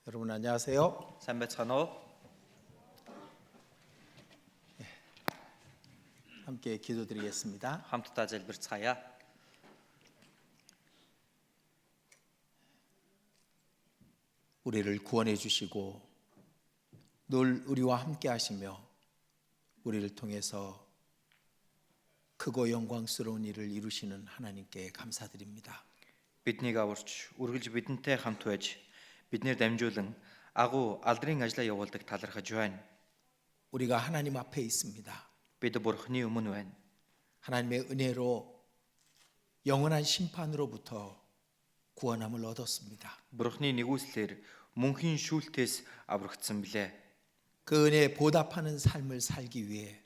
여러분 안녕하세요. Сайн байцгаана уу? 함께 기도드리겠습니다. Хамтдаа залбирцгаая. 우리를 구원해 주시고 늘 우리와 함께 하시며 우리를 통해서 크고 영광스러운 일을 이루시는 하나님께 감사드립니다. Биднийг аварч, үргэлж бидэнтэй хамт байж, биднэр дамжуулан агуу алдрын ажлаа явуулдаг талархаж байна. 우리가 하나님 앞에 있습니다. Бид Бурхны өмнө байна. 하나님의 은혜로 영원한 심판으로부터 구원함을 얻었습니다. Бурхны нэгүслэр мөнхийн шүүлтээс аврагдсан билээ. 그 은혜에 보답하는 삶을 살기 위해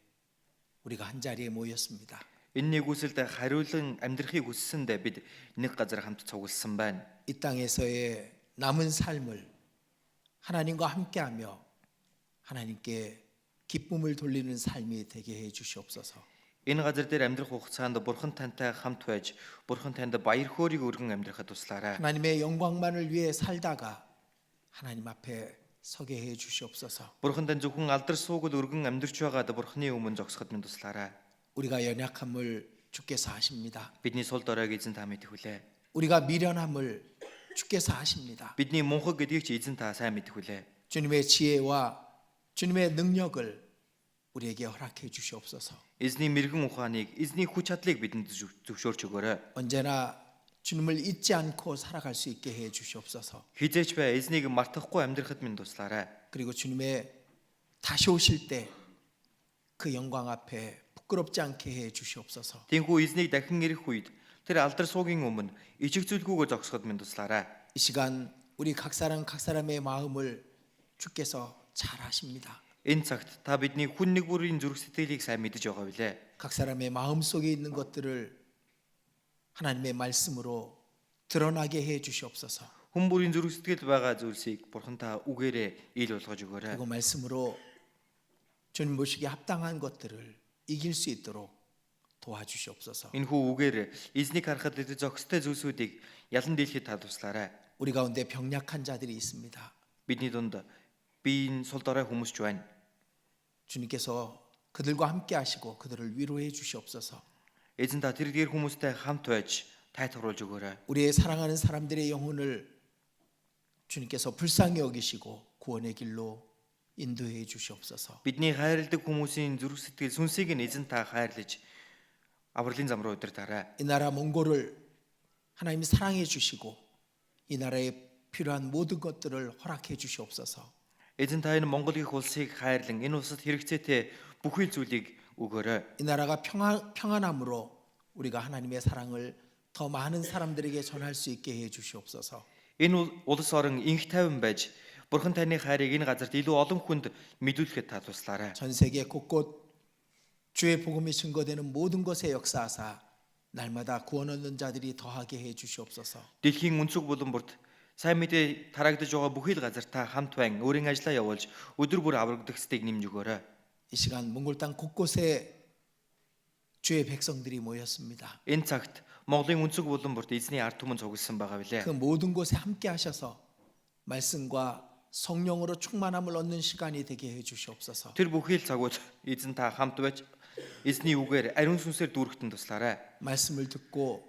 우리가 한 자리에 모였습니다. Энэ нэгүсэлд хариулан амьдрахыг хүссэндээ бид нэг газар хамт цугласан байна. 이 땅에서의 남은 삶을 하나님과 함께하며 하나님께 기쁨을 돌리는 삶이 되게 해 주시옵소서. Энэ газар дээр амьдрах хугацаанд Бурхан тантай хамт байж, Бурхан танд баяр хөөргийг өргөн амьдрахад туслаарай. 하나님의 영광만을 위해 살다가 하나님 앞에 서게 해 주시옵소서. Бурхан тань зөвхөн алдар суугад өргөн амьдрч байгаад Бурханы өмнө зогсоход минь туслаарай. 우리가 연약함을 주께서 아십니다. Бидний сул доройг эзэн та мэдэх үлээ. 우리가 미련함을 주께서 아십니다. Бидний мунхаг гэдгийг чи эзэн та сайн мэдэх үлээ. 주님의 지혜와 주님의 능력을 우리에게 허락해 주시옵소서. Эзний мэрэгэн ухааныг, эзний хүч чадлыг бидэнд зөвшөөрч өгөөрэй. 언제나 주님을 잊지 않고 살아갈 수 있게 해 주시옵소서. Хизээч бай эзнийг мартахгүй амьдрахад минь туслаарай. 그리고 주님의 다시 오실 때 그 영광 앞에 부끄럽지 않게 해 주시옵소서. Тэнхүү эзнийг дахин ирэх үед тэр алдар суугийн өмнө ичиг зүйлгүйгээр зогсоход минь туслаарай. 이 시간 우리 각 사람의 마음을 주께서 잘 아십니다. Энэ цагт та бидний хүн нэг бүрийн зүрх сэтгэлийг сайн мэдэж байгаа билээ. 각 사람의 마음 속에 있는 것들을 하나님의 말씀으로 드러나게 해 주시옵소서. Хүн бүрийн зүрх сэтгэл байгаа зүйлсийг Бурхан та үгээрээ ил болгож өгөөрэй. 그리고 말씀으로 주님 보시기에 합당한 것들을 이길 수 있도록 도와주시옵소서. Энэхүү үгээр эзнийг харахад зохистой зүйлсүүдийг ялан дийлэхэд та туслаарай. 우리 가운데 병약한 자들이 있습니다. Бидний дунд биеийн сул дорой хүмүүс ч байна. 주님께서 그들과 함께 하시고 그들을 위로해 주시옵소서. Эзэн та тэрдгээр хүмүүстэй хамт байж тайтгаруулж өгөөрэй. 우리의 사랑하는 사람들의 영혼을 주님께서 불쌍히 여기시고 구원의 길로 인도해 주시옵소서. Бидний хайрладаг хүмүүсийн зүрх сэтгэл сүнсийг нь эзэн та хайрлаж авралын зам руу удирдаарай. 이 나라 몽골을 하나님이 사랑해 주시고 이 나라에 필요한 모든 것들을 허락해 주시옵소서. Эзэн та энэ Монгол их улсыг хайрлан энэ улсад хэрэгцээтэй бүхий зүйлийг өгөөрэй. 이 나라가 평안함으로 우리가 하나님의 사랑을 더 많은 사람들에게 전할 수 있게 해 주시옵소서. Энэ улс орон инх тайван байж Бурхан таны хайрыг энэ газарт илүү олон хүнд мэдүүлэхэд та туслаарай. 전 세계 곳곳 주의 복음이 증거되는 모든 것에 역사하사 날마다 구원 얻는 자들이 더하게 해 주시옵소서. Дэлхийн өнцөг булан бүрт сайн мэдээ тараагдж байгаа бүхий л газар та хамт байн өөрийн ажлаа явуулж өдөр бүр аврагдах стыг нэмж өгөөрэй. 이 시간 몽골 땅 곳곳에 주의 백성들이 모였습니다. Энэ цагт Монголын өнцөг булан бүрт эзний ард түмэн цугласан байгаа билээ. 그 모든 곳에 함께 하셔서 말씀과 성령으로 충만함을 얻는 시간이 되게 해 주시옵소서. Тэр бүхий л цагууд эзэн та хамт байж эзний үгээр ариун сүнсээр дүүргэхтэн туслаарай. 말씀을 듣고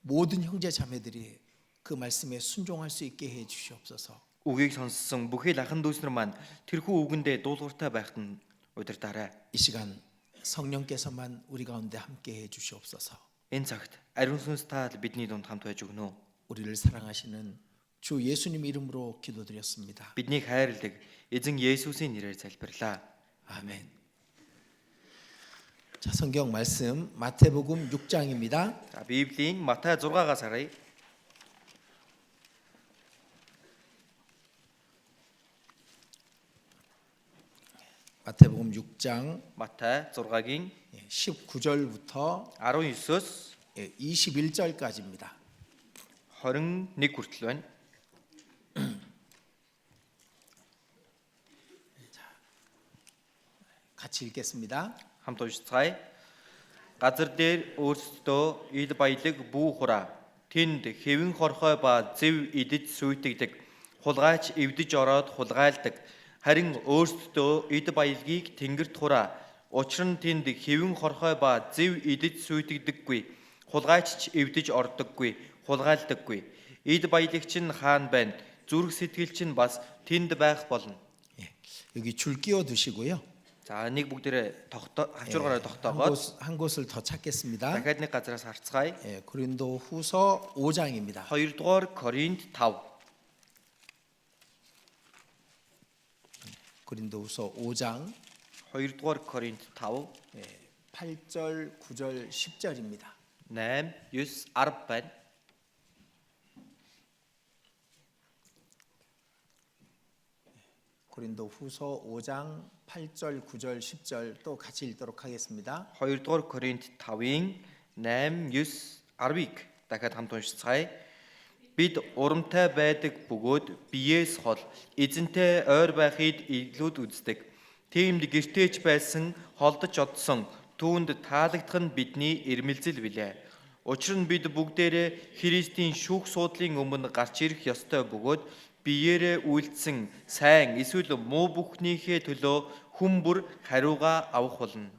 모든 형제 자매들이 그 말씀에 순종할 수 있게 해 주시옵소서. Үгийг сонссон бүхий л ахын дүүснэр маань тэрхүү үгэндээ дуулууртай байхад нь удирдаарай. 이 시간 성령께서만 우리 가운데 함께 해 주시옵소서. Энэ цагт ариун сүнс та бидний дунд хамт байж өгнө. 우리를 사랑하시는 주 예수님 이름으로 기도드렸습니다. Биднийг хайрладаг эзэн Есүсийн нэрээр залбирлаа. 아멘. 자, 성경 말씀 마태복음 6장입니다. За Библийн Матай 6-аас харъя. 마태복음 6장 Матай 6-гийн 19절부터 19-с 21절까지입니다. 21 хүртэл байна. 같이 읽겠습니다. Хамт уншицгаая. Газар дээр өөрсдөө ил баялаг бүү хураа. Тэнд хэвэн хорхой ба зэв идэж сүйтгэдэг хулгайч эвдэж ороод хулгайлдаг. Харин өөрсдөө эд баялагийг тэнгэр тураа. Учир нь тэнд хэвэн хорхой ба зэв идэж сүйтгэдэггүй. Хулгайч ч эвдэж ордоггүй, хулгайлдаггүй. Эд баялагч нь хаан байна. Зүрх сэтгэлч нь бас тэнд байх болно. 예, 여기 줄 끼워 두시고요. За нэг бүгдээрээ хавчургаараа 한, тогтоогоод 한 곳을 더 찾겠습니다. дахиад нэг газраас харцгаая. 예, 고린도 후서 5장입니다. 2-р Коринт 5. 고린도 후서 5장 2-р Коринт 5 예, 8절, 9절, 10절입니다. 8, 9, 10 байна. 고린도 후서 5장 8절, 9절, 10절 또 같이 읽도록 하겠습니다. 2-р Коринт 5-ын 8, 9, 10-ыг дахиад хамт уншицгаая. Бид урамтай байдаг бөгөөд биеэс хол эзэнтэй ойр байхыг илүүд үздэг. Тиймд гэртээч байсан холдож одсон түүнд таалагдах нь бидний ирмэлзэл билээ. Учир нь бид бүгдээрээ Христийн шүүх суудлын өмнө гарч ирэх ёстой бөгөөд биеэрээ үйлдсэн сайн эсвэл муу бүхнийхээ төлөө хүн бүр хариугаа авах болно.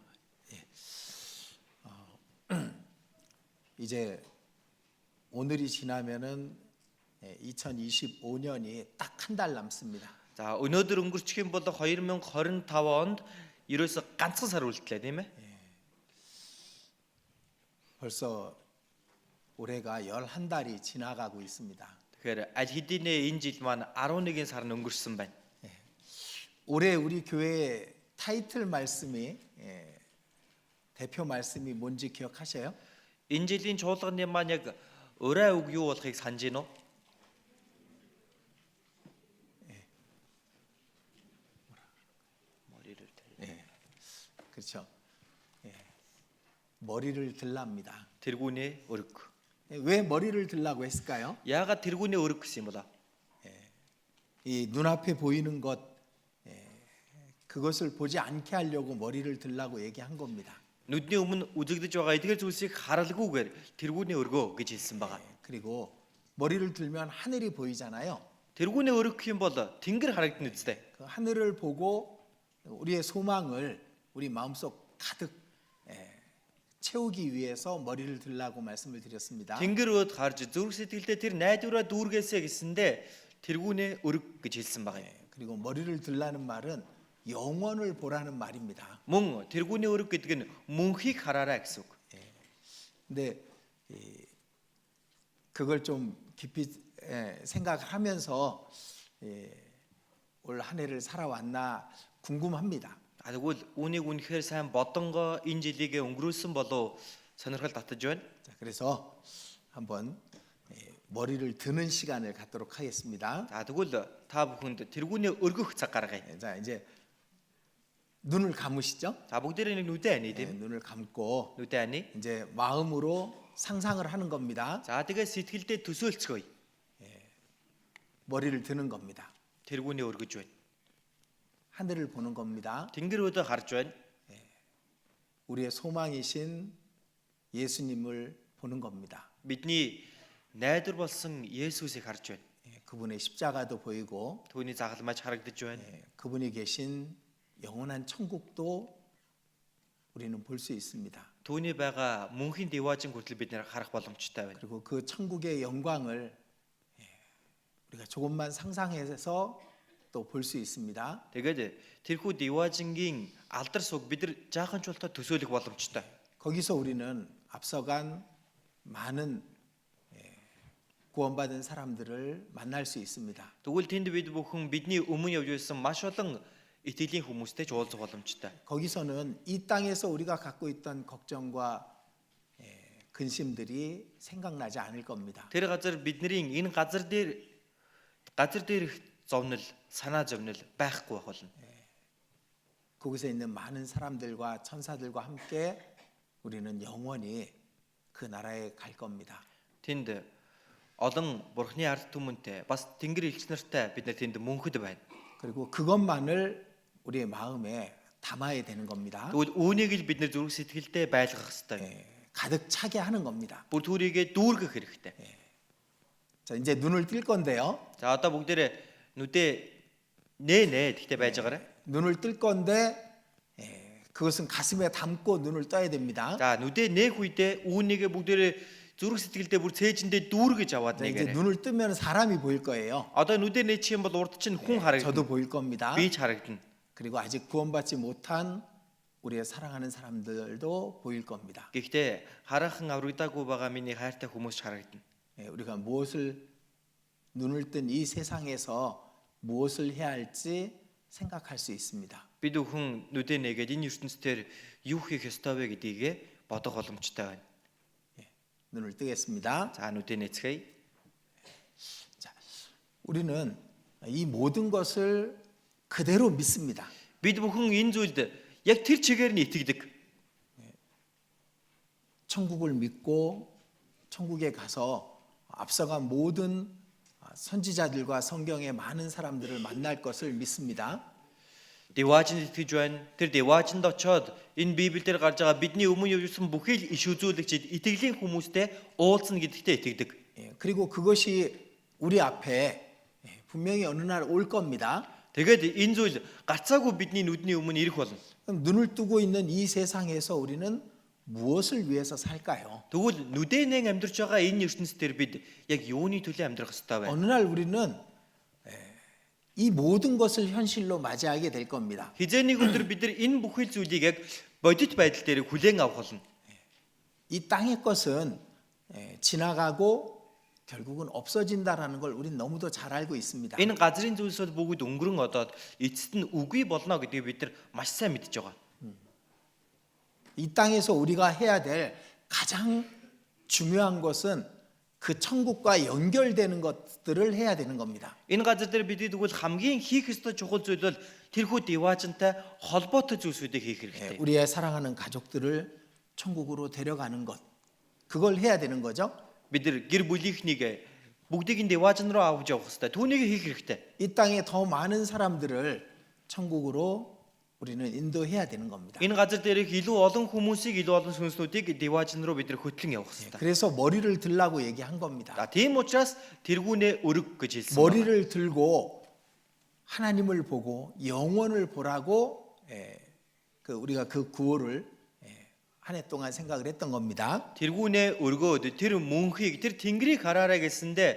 이제 오늘이 지나면은 2025년이 딱 한 달 남습니다. За өнөөдөр өнгөрчих юм бол 2025 онд ерөөсө ганцхан сар үлдлээ тийм ээ. 벌써 올해가 11달이 지나가고 있습니다. Тэгэхээр аль хэдийнэ энэ жил маань 11 сар нь өнгөрсөн байна. 올해 우리 교회의 타이틀 말씀이 대표 말씀이 뭔지 기억하셔요? Энэ жилийн чуулганы маань яг өрөө үг юу болохыг санаж байна уу? 그렇죠. 머리를 들랍니다. тэргүүнээ өрг. 왜 머리를 들라고 했을까요? Яагаад тэргүүнээ өрг гэсэн юм бол? 이 눈앞에 보이는 것 그것을 보지 않게 하려고 머리를 들라고 얘기한 겁니다. Нүдний өмнө үзэгдэж байгаа эдгээр зүйлсийг харалгүйгээр тэргүүнээ өргөө гэж хэлсэн байгаа. 그리고 머리를 들면 하늘이 보이잖아요. тэргүүнээ өргөх юм бол тэнгэр харагдана үстэй. 그 하늘을 보고 우리의 소망을 우리 마음속 가득 채우기 위해서 머리를 들라고 말씀을 드렸습니다. Тэнгэр өөд харж зүрх сэтгэлдээ тэр найдвараа дүүргээсэй гэсэндээ тэргүүнээ өрг гэж хэлсэн байгаа юм. 그리고 머리를 들라는 말은 영원을 보라는 말입니다. Мөн тэргүүнээ өрг гэдэг нь мөнхийг хараарай гэсэн үг. 근데 그걸 좀 깊이 생각을 하면서 올 한 해를 살아왔나 궁금합니다. Тэгвэл үүнийг үнэхээр сайн бодонгоо энэ жилийг өнгөрүүлсэн болов сонирхол татаж байна. 자, 그래서 한번 머리를 드는 시간을 갖도록 하겠습니다. За тэгвэл та бүхэнд тэргүүнээ өргөх цаг гаргая. 자, 이제 눈을 감으시죠? За бүгдээрээ нэг нүдээ ани тийм. 눈을 감고 Нүдээ ани. 이제 마음으로 상상을 하는 겁니다. За тэгээ сэтгэлдээ төсөөлцгөөе. 머리를 드는 겁니다. тэргүүнээ өргөж байна. 하늘을 보는 겁니다. Тэнгэр өөдөө харж байна. 우리의 소망이신 예수님을 보는 겁니다. Бидний найдвар болсон Есүсийг харж байна. 그분의 십자가도 보이고 Түүний загалмайч харагдаж байна. 그분이 계신 영원한 천국도 우리는 볼 수 있습니다. Түүний байгаа мөнхийн дэважин хүртэл бид нэр харах боломжтой байна. 그리고 그 천국의 영광을 우리가 조금만 상상해서 또 볼 수 있습니다. Тэгээд тэрхүү дэважингийн алдар суг бид нар жаахан ч болтоо төсөөлөх боломжтой. 거기서 우리는 앞서간 많은 구원받은 사람들을 만날 수 있습니다. Тэгвэл тэнд бид бүхэн бидний өмнө явж байсан маш олон итгэлийн хүмүүстэй ч уулзах боломжтой. 거기서는 이 땅에서 우리가 갖고 있던 걱정과 근심들이 생각나지 않을 겁니다. Тэр газар бидний энэ газар дээр зовнил, санаа зовнил байхгүй байх болно. 거기서 있는 많은 사람들과 천사들과 함께 우리는 영원히 그 나라에 갈 겁니다. Тэнд олон бурхны ард түмэнтэй бас тэнгэр элч нартай бид нар тэнд мөнхөд байна. 그리고 그것만을 우리의 마음에 담아야 되는 겁니다. Тэгвэл үүнийг л бид нар зүрх сэтгэлдээ байлгах хэрэгтэй. 가득 차게 하는 겁니다. Бүр түүрийгээ дүүргэх хэрэгтэй. 자, 이제 눈을 뜰 건데요. За одоо бүгдээрээ нүдэ нэ гэхдээ байж байгаарай. 눈을 뜰 건데 그것은 가슴에 담고 눈을 떠야 됩니다. За нүдэ нээх үедээ үүнийгээ бүгдээрээ зүрх сэтгэлдээ бүр цээжиндээ дүүргэж аваад 자, 이제 нэгээрэй. 눈을 뜨면 사람이 보일 거예요. Одоо нүдэ нээчих юм бол урд чинь хүн харагдана. 저도 보일 겁니다. Би ч харагдана. 그리고 아직 구원받지 못한 우리의 사랑하는 사람들도 보일 겁니다. Гэхдээ хараахан аврагдаагүй байгаа миний хайртай хүмүүс ч харагдана. 우리가 무엇을 눈을 뜬 이 세상에서 무엇을 해야 할지 생각할 수 있습니다. Бид бүхэн нүдэ нээгээд энэ ертөнцийн юу хийх ёстой вэ гэдгийг бодох боломжтой байна. 눈을 뜨겠습니다. За нүдэ нээцгээе. 자, 우리는 이 모든 것을 그대로 믿습니다. Бид бүхэн энэ зүйлд яг тэр чигээр нь итгэдэг. 천국을 믿고 천국에 가서 앞서간 모든 선지자들과 성경의 많은 사람들을 만날 것을 믿습니다. Дэваажинд итгэж байна. Тэр дэваажинд очоод энэ Библиэлд гарч байгаа бидний өмнө явуулсан бүхий л иш үзүүлэгчид итгэлийн хүмүүстэй уулзна гэдэгтээ итгэдэг. 그리고 그것이 우리 앞에 분명히 어느 날 올 겁니다. Тэгээд энэ зүйл гарцаагүй бидний нүдний өмнө ирэх болно. 그럼 눈을 뜨고 있는 이 세상에서 우리는 무엇을 위해서 살까요? Тэгвэл нүдэнэн амьдарч байгаа энэ ертөнцийн бид яг юуны төлөө амьдрах ёстой вэ? 어느 날 우리는 이 모든 것을 현실로 맞이하게 될 겁니다. Хизээний өдөр бид нар энэ бүхий зүйлийг яг бодит байдал дээр хүлээн авах болно. 이 땅의 것은 지나가고 결국은 없어진다라는 걸 우리는 너무도 잘 알고 있습니다. Энэ газрын зүйлсүүд бүгд өнгөрөн одоод эцэст нь үгүй болно гэдгийг бид нар маш сайн мэдж байгаа. 이 땅에서 우리가 해야 될 가장 중요한 것은 그 천국과 연결되는 것들을 해야 되는 겁니다. Энэ газар дээр бидний тэгвэл хамгийн хийх ёстой чухал зүйл бол тэрхүү дэваажинтай холбоотой зүйлсүүдийг хийх хэрэгтэй. 우리의 사랑하는 가족들을 천국으로 데려가는 것. 그걸 해야 되는 거죠. Бид нар гэр бүлийнхнийг бүгдийг нь дэваажин руу авч явах хэрэгтэй. Түүнийг хийх хэрэгтэй. 이 땅에 더 많은 사람들을 천국으로 우리는 인도해야 되는 겁니다. Энэ газар дээрх илүү олон хүмүүсийг илүү олон сүнслүүдийг дэваажин руу бид нар хөтлөн явах хэрэгтэй. 그래서 머리를 들라고 얘기한 겁니다. За тийм учраас тэргүүнээ өрг гэж хэлсэн. 머리를 들고 하나님을 보고 영원을 보라고 우리가 그 구호를 한 해 동안 생각을 했던 겁니다. тэргүүнээ өргөөд тэр мөнхийг тэр тэнгэрийг хараарай гэсэндээ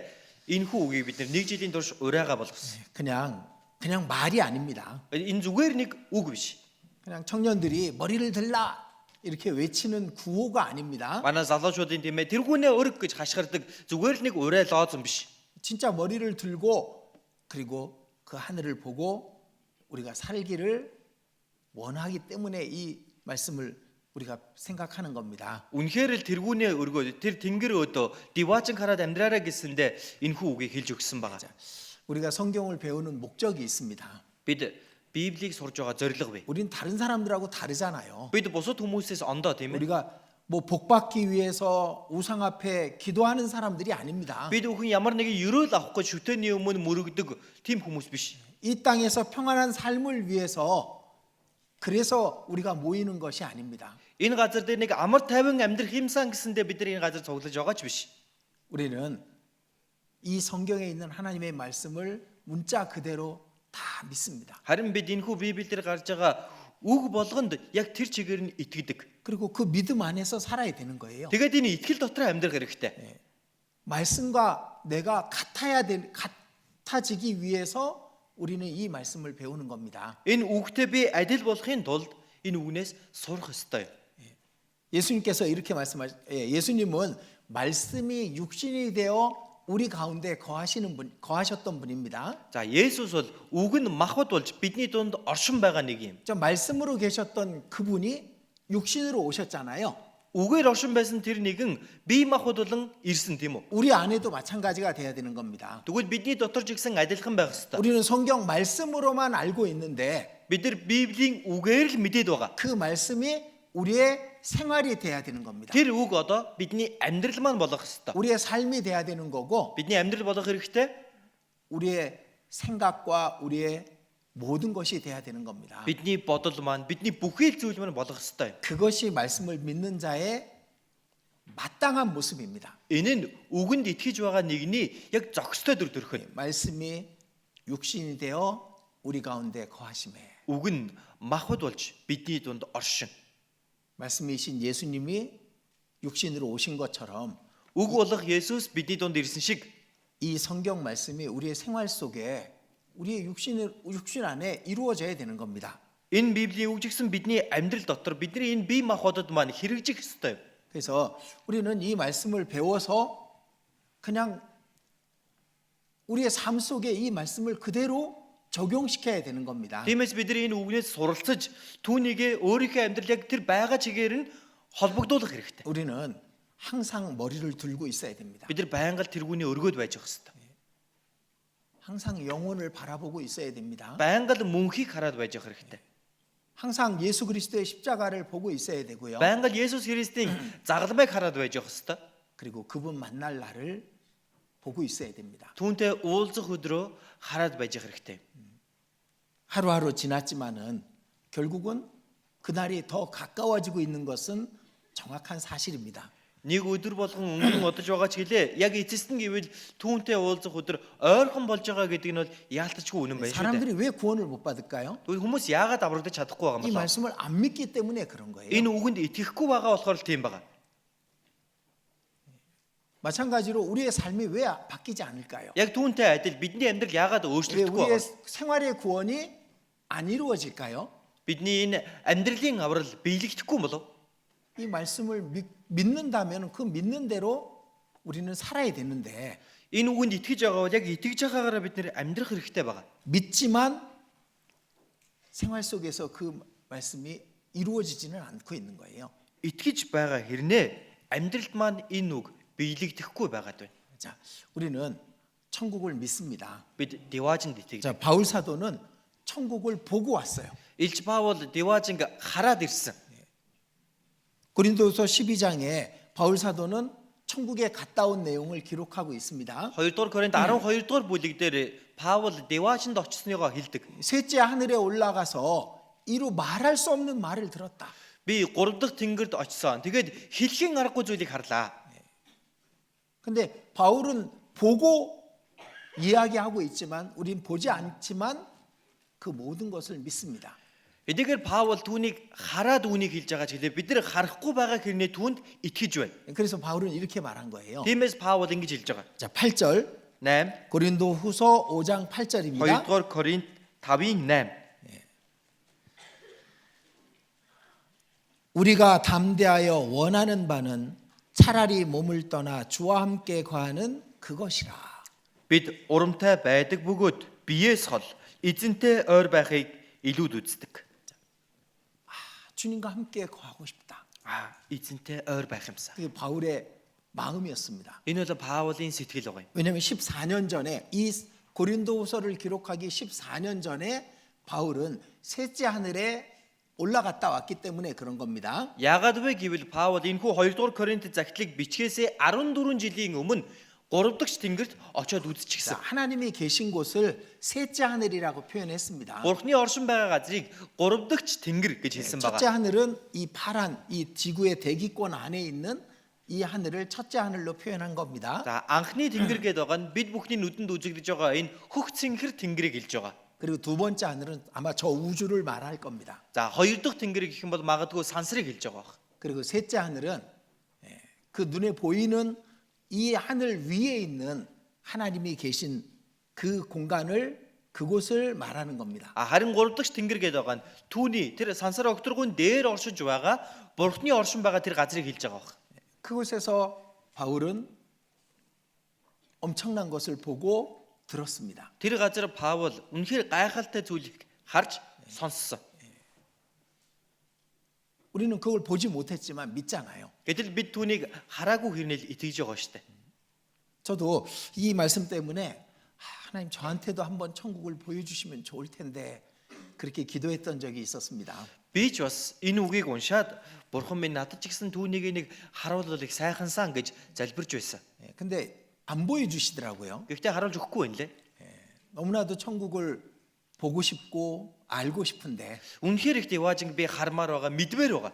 энэ хүү үгийг бид нар нэг жилийн турш урайгаа болгосон. 그냥 말이 아닙니다. Энэ зүгээр нэг үг биш. 그냥 청년들이 머리를 들라 이렇게 외치는 구호가 아닙니다. Манай залуучуудын тийм ээ тэргүүнээ өрг гэж хашгирдаг зүгээр л нэг урай лооцсон биш. 진짜 머리를 들고 그리고 그 하늘을 보고 우리가 살기를 원하기 때문에 이 말씀을 우리가 생각하는 겁니다. Үнэхээр л тэргүүнээ өргөөд тэр тэнгэр өдөө диваажин хараад амьдраарай гэсэндээ энэ хүү үгийг хэлж өгсөн байгаа. 우리가 성경을 배우는 목적이 있습니다. Бид Библийг сурж байгаа зорилго бий. 우린 다른 사람들하고 다르잖아요. Бид бусад хүмүүсээс ондоо тийм ээ. 우리가 뭐 복받기 위해서 우상 앞에 기도하는 사람들이 아닙니다. Бид бүхэн ямар нэгэн ерөөл авахгүй шүтээний өмнө мөрөгдөг тийм хүмүүс биш. 이 땅에서 평안한 삶을 위해서 그래서 우리가 모이는 것이 아닙니다. Энэ газар дээр нэг амар тайван амьдрах юмсан гэсэндээ бид нар энэ газар цуглаж байгаа ч биш. 우리는 이 성경에 있는 하나님의 말씀을 문자 그대로 다 믿습니다. Харин бид энэхүү Библиэлд гарч байгаа үг болгонд яг тэр чигээр нь итгэдэг. 그리고 그 믿음 안에서 살아야 되는 거예요. Тэгээд энэ итгэл дотор амьдрах хэрэгтэй. 말씀과 내가 같아지기 위해서 우리는 이 말씀을 배우는 겁니다. Энэ үгтэй би адил болохын тулд энэ үгнээс сурах ёстой. 예수님께서 이렇게 예수님은 말씀이 육신이 되어 우리 가운데 거하셨던 분입니다. За Есүс бол үг нь махбод болж бидний дунд оршин байгаа нэг юм. 저 말씀으로 계셨던 그분이 육신으로 오셨잖아요. Үгээр оршин байсан тэр нэгэн бие махбод болон ирсэн тийм үү? 우리 안에도 마찬가지가 돼야 되는 겁니다. Тэгвэл бидний дотор ч гэсэн адилхан байх ёстой. 우리는 성경 말씀으로만 알고 있는데 Бид нар Библийн үгээр л мэдээд байгаа. 그 말씀이 우리의 생활이 돼야 되는 겁니다. Тэр үг одоо бидний амьдрал маань болох ёстой. 우리의 삶이 돼야 되는 거고 Бидний амьдрал болох хэрэгтэй. 우리의 생각과 우리의 모든 것이 돼야 되는 겁니다. Бидний бодол маань, бидний бүхий л зүйл маань болох ёстой. 그것이 말씀을 믿는 자의 마땅한 모습입니다. Энэ нь үгэнд итгэж байгаа нэгний яг зохистой дүр төрх нь. 말씀이 육신이 되어 우리 가운데 거하심에. Үг нь махбод болж бидний дунд оршин. 말씀이신 예수님이 육신으로 오신 것처럼 Үг болох Есүс бидний дунд ирсэн шиг 이 성경 말씀이 우리의 생활 속에 우리의 육신 안에 이루어져야 되는 겁니다. энэ Библийн үг жигсэн бидний амьдрал дотор бидний энэ бие махбодод маань хэрэгжих ёстой. 그래서 우리는 이 말씀을 배워서 그냥 우리의 삶 속에 이 말씀을 그대로 적용시켜야 되는 겁니다. Тиймээс бид нар энэ үгнээс суралцаж түүнийг өөрийнхөө амьдрал яг тэр байгаа чигээр нь холбогдуулах хэрэгтэй. 우리는 항상 머리를 들고 있어야 됩니다. Бид нар байнга л тэргүүний өргөөд байж ах хэрэгтэй. 항상 영혼을 바라보고 있어야 됩니다. Байнга л мөнхийг хараад байж ах хэрэгтэй. 항상 예수 그리스도의 십자가를 보고 있어야 되고요. Байнга л Есүс Христийн загалмайг хараад байж ах хэрэгтэй. 그리고 그분 만날 날을 보고 있어야 됩니다. Түүнтэй уулзах өдрөө хараад байж ах хэрэгтэй. 하루하루 지났지만은 결국은 그날이 더 가까워지고 있는 것은 정확한 사실입니다. Нэг өдөр болгон өнгөрөн одож байгаа ч гэлээ яг эцэст нь гэвэл түүнтэй уулзах өдөр ойрхон болж байгаа гэдэг нь бол яалтчгүй үнэн байна шүү дээ. 사람들이 왜 구원을 못 받을까요? Тэгвэл хүмүүс яагаад аврагдаж чадахгүй байгаа юм 이 бэ? 말씀을 안 믿기 때문에 그런 거예요. Энэ үгэнд итгэхгүй байгаа болохоор л тийм байгаа. 마찬가지로 우리의 삶이 왜 바뀌지 않을까요? Яг түүнтэй адил бидний амьдрал яагаад 왜 өөрчлөгдөхгүй 우리의 байгаа? 생활의 구원이 안 이루어질까요? Бидний энэ амьдралын аврал биелэгдэхгүй юм болов? 이 말씀을 믿는다면 그 믿는 대로 우리는 살아야 되는데 Энэ үгэнд итгэж байгаа бол яг итгэж байгаагаараа бид нэр амьдрах хэрэгтэй байгаа. 믿지만 생활 속에서 그 말씀이 이루어지지는 않고 있는 거예요. Итгэж байгаа хэрнээ амьдралд маань энэ үг биелэгдэхгүй байгаад байна. 자, 우리는 천국을 믿습니다. Бид Деважинд итгэж. 자, 바울 사도는 천국을 보고 왔어요. Илж Паул Деважинг хараад ирсэн. 고린도서 12장에 바울 사도는 천국에 갔다 온 내용을 기록하고 있습니다. 2-р Коринт 12-р бүлэг дээр Паул Деважинд очсныгоо хэлдэг. 셋째 하늘에 올라가서 이루 말할 수 없는 말을 들었다. Би 3 дахь тэнгэрд очсон. Тэгээд хэлхийн аргагүй зүйлийг харлаа. 근데 바울은 보고 이야기하고 있지만 우린 보지 않지만 그 모든 것을 믿습니다. Эдгээр Паул түүнийг хараад үүнийг хэлж байгаа ч гэлээ бид нар харахгүй байгаа хэрнээ түүнд итгэж байна. 그래서 바울은 이렇게 말한 거예요. Тиймээс Паул ингэж хэлж байгаа. 자, 8절 8 고린도 후서 5장 8절입니다. 2-р Коринт 5-ийн 8. 우리가 담대하여 원하는 바는 차라리 몸을 떠나 주와 함께 거하는 그것이라. Бид урамтай байдаг бөгөөд биеэс хол эзэнтэй ойр байхыг илүүд үздэг. 주님과 함께 거하고 싶다. Эзэнтэй ойр байх юмсан. 그게 바울의 마음이었습니다. Энэ бол Паулын сэтгэл байгаа юм. 왜냐하면 14년 전에 이 고린도후서를 기록하기 14년 전에 바울은 셋째 하늘에 올라갔다 왔기 때문에 그런 겁니다. Яагаад вэ гэвэл Паул энэхүү 2-р Коринт захидлыг бичгээсээ 14 жилийн өмнө 3 дахь тэнгэрт очиод 자, үзчихсэн. 하나님이 계신 곳을 셋째 하늘이라고 표현했습니다. Бурхны оршин байгаа газрыг 3 дахь тэнгэр гэж хэлсэн 첫째 байгаа. 하늘은 이 파란 이 지구의 대기권 안에 있는 이 하늘을 첫째 하늘로 표현한 겁니다. За анхны тэнгэр гэдэг байгаа нь бид бүхний нүдэнд үзэгдэж байгаа энэ хөх цэнхэр тэнгэрийг хэлж байгаа. 그리고 두 번째 하늘은 아마 저 우주를 말할 겁니다. За хоёр дахь тэнгэр гэх юм бол магадгүй сансрыг хэлж байгаа. 그리고 셋째 하늘은 그 눈에 보이는 이 하늘 위에 있는 하나님이 계신 그 공간을 그곳을 말하는 겁니다. Харин 3 дахь тэнгэр гэдэг байгаа нь түүний тэр сансар огторгын дээр оршиж байгаа Бурхны оршин байгаа тэр газрыг хэлж байгаа. 그곳에서 바울은 엄청난 것을 보고 들었습니다. Тэр газар Паул үнэхээр гайхалтай зүйлийг харж сонссон. 우리는 그걸 보지 못했지만 믿잖아요. Гэтэл бид түүнийг хараагүй хэрнээл итгэж байгаа штэ. 저도 이 말씀 때문에 하나님 저한테도 한번 천국을 보여주시면 좋을 텐데 그렇게 기도했던 적이 있었습니다. Би ч бас энэ үгийг уншаад Бурхан минь надад ч гэсэн түүнийг нэг харуулвал их сайхансан гэж залбирч байсан. 근데 안 보여주시더라고요. Гэхдээ харуулж өгөхгүй байна лээ. 너무나도 천국을 보고 싶고 알고 싶은데 Үнэхээр их Деважинг би хармаар байгаа, мэдмээр байгаа.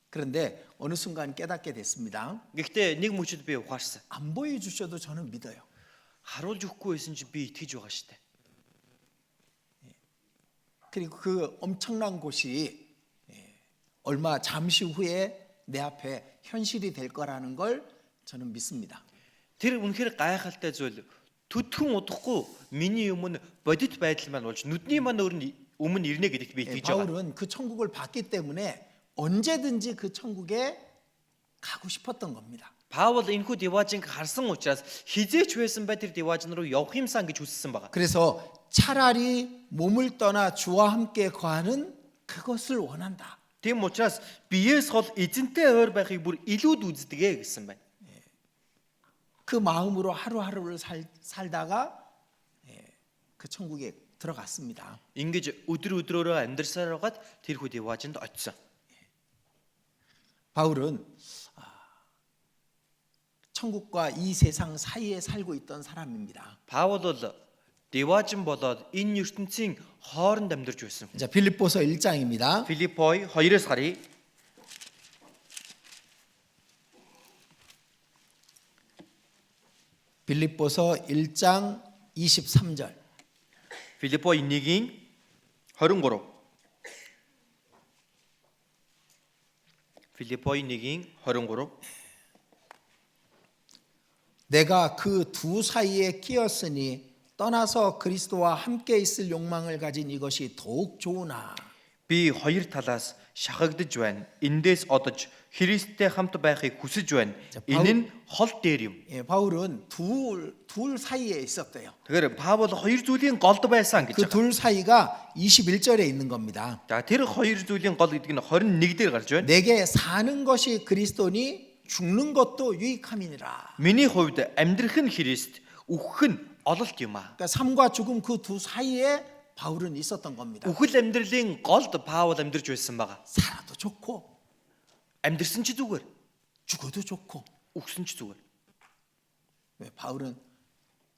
그런데 어느 순간 깨닫게 됐습니다. Гэхдээ нэг мөчөд би ухаарсан. 안 보여주셔도 저는 믿어요. харуулж өгөхгүй байсан чи би итгэж байгаа штэ. 그리고 그 엄청난 곳이 얼마 잠시 후에 내 앞에 현실이 될 거라는 걸 저는 믿습니다. Тэр үнэхээр гайхалтай зүйл. Төдхөн удахгүй миний өмнө бодит байдал маань болж нүдний маань өмнө ирнэ гэдэгт би итгэж байгаа. 바울은 그 천국을 봤기 때문에 언제든지 그 천국에 가고 싶었던 겁니다. Паул энэхүү Диважинг харсан учраас хизээч байсан бай тэр Диважин руу явах юмсан гэж хүссэн байгаа. 그래서 차라리 몸을 떠나 주와 함께 거하는 그것을 원한다. Тийм учраас биеэс хол эзэнтэй ойр байхыг бүр илүүд үздэгэ гэсэн байна. 그 마음으로 하루하루를 살다가 그 천국에 들어갔습니다. Ингэж өдөр өдрөөрөө амьдрсаар байгаад тэрхүү Диважинд очисон. 바울은 천국과 이 세상 사이에 살고 있던 사람입니다. Паул бол Диважин болоод энэ ертөнцийн хооронд амьдарч байсан. 자, 빌립보서 1장입니다. Филиппой 2-оос харъя. 빌립보서 1장 23절. Филиппой 1-ийн 23. Филиппой 1-ийн 23. 내가 그 두 사이에 끼었으니 떠나서 그리스도와 함께 있을 욕망을 가진 이것이 더욱 좋으나 Би хоёр талаас шахагдж байна. Эндээс одож Христтэй хамт байхыг хүсэж байна. Энэ нь хол дээр юм. 바울은 둘 사이에 있었대요. Тэгэхээр Паул хоёр зүйлийн голд байсан гэж 그 байна. 둘 사이가 21절에 있는 겁니다. За тэр хоёр зүйлийн гол гэдэг нь 21 дээр гарч байна. 내게 사는 것이 그리스도니 죽는 것도 유익함이니라. Миний хувьд амьдрах нь Христ, үхэх нь ололт юм аа. 그러니까 삶과 죽음 그 두 사이에 바울은 있었던 겁니다. Үхэл амьдралын голд Паул амьдарч байсан байгаа. 살아도 좋고 Амьдрсан ч зүгээр, 죽어도 좋고. үхсэн ч зүгээр. 왜 바울은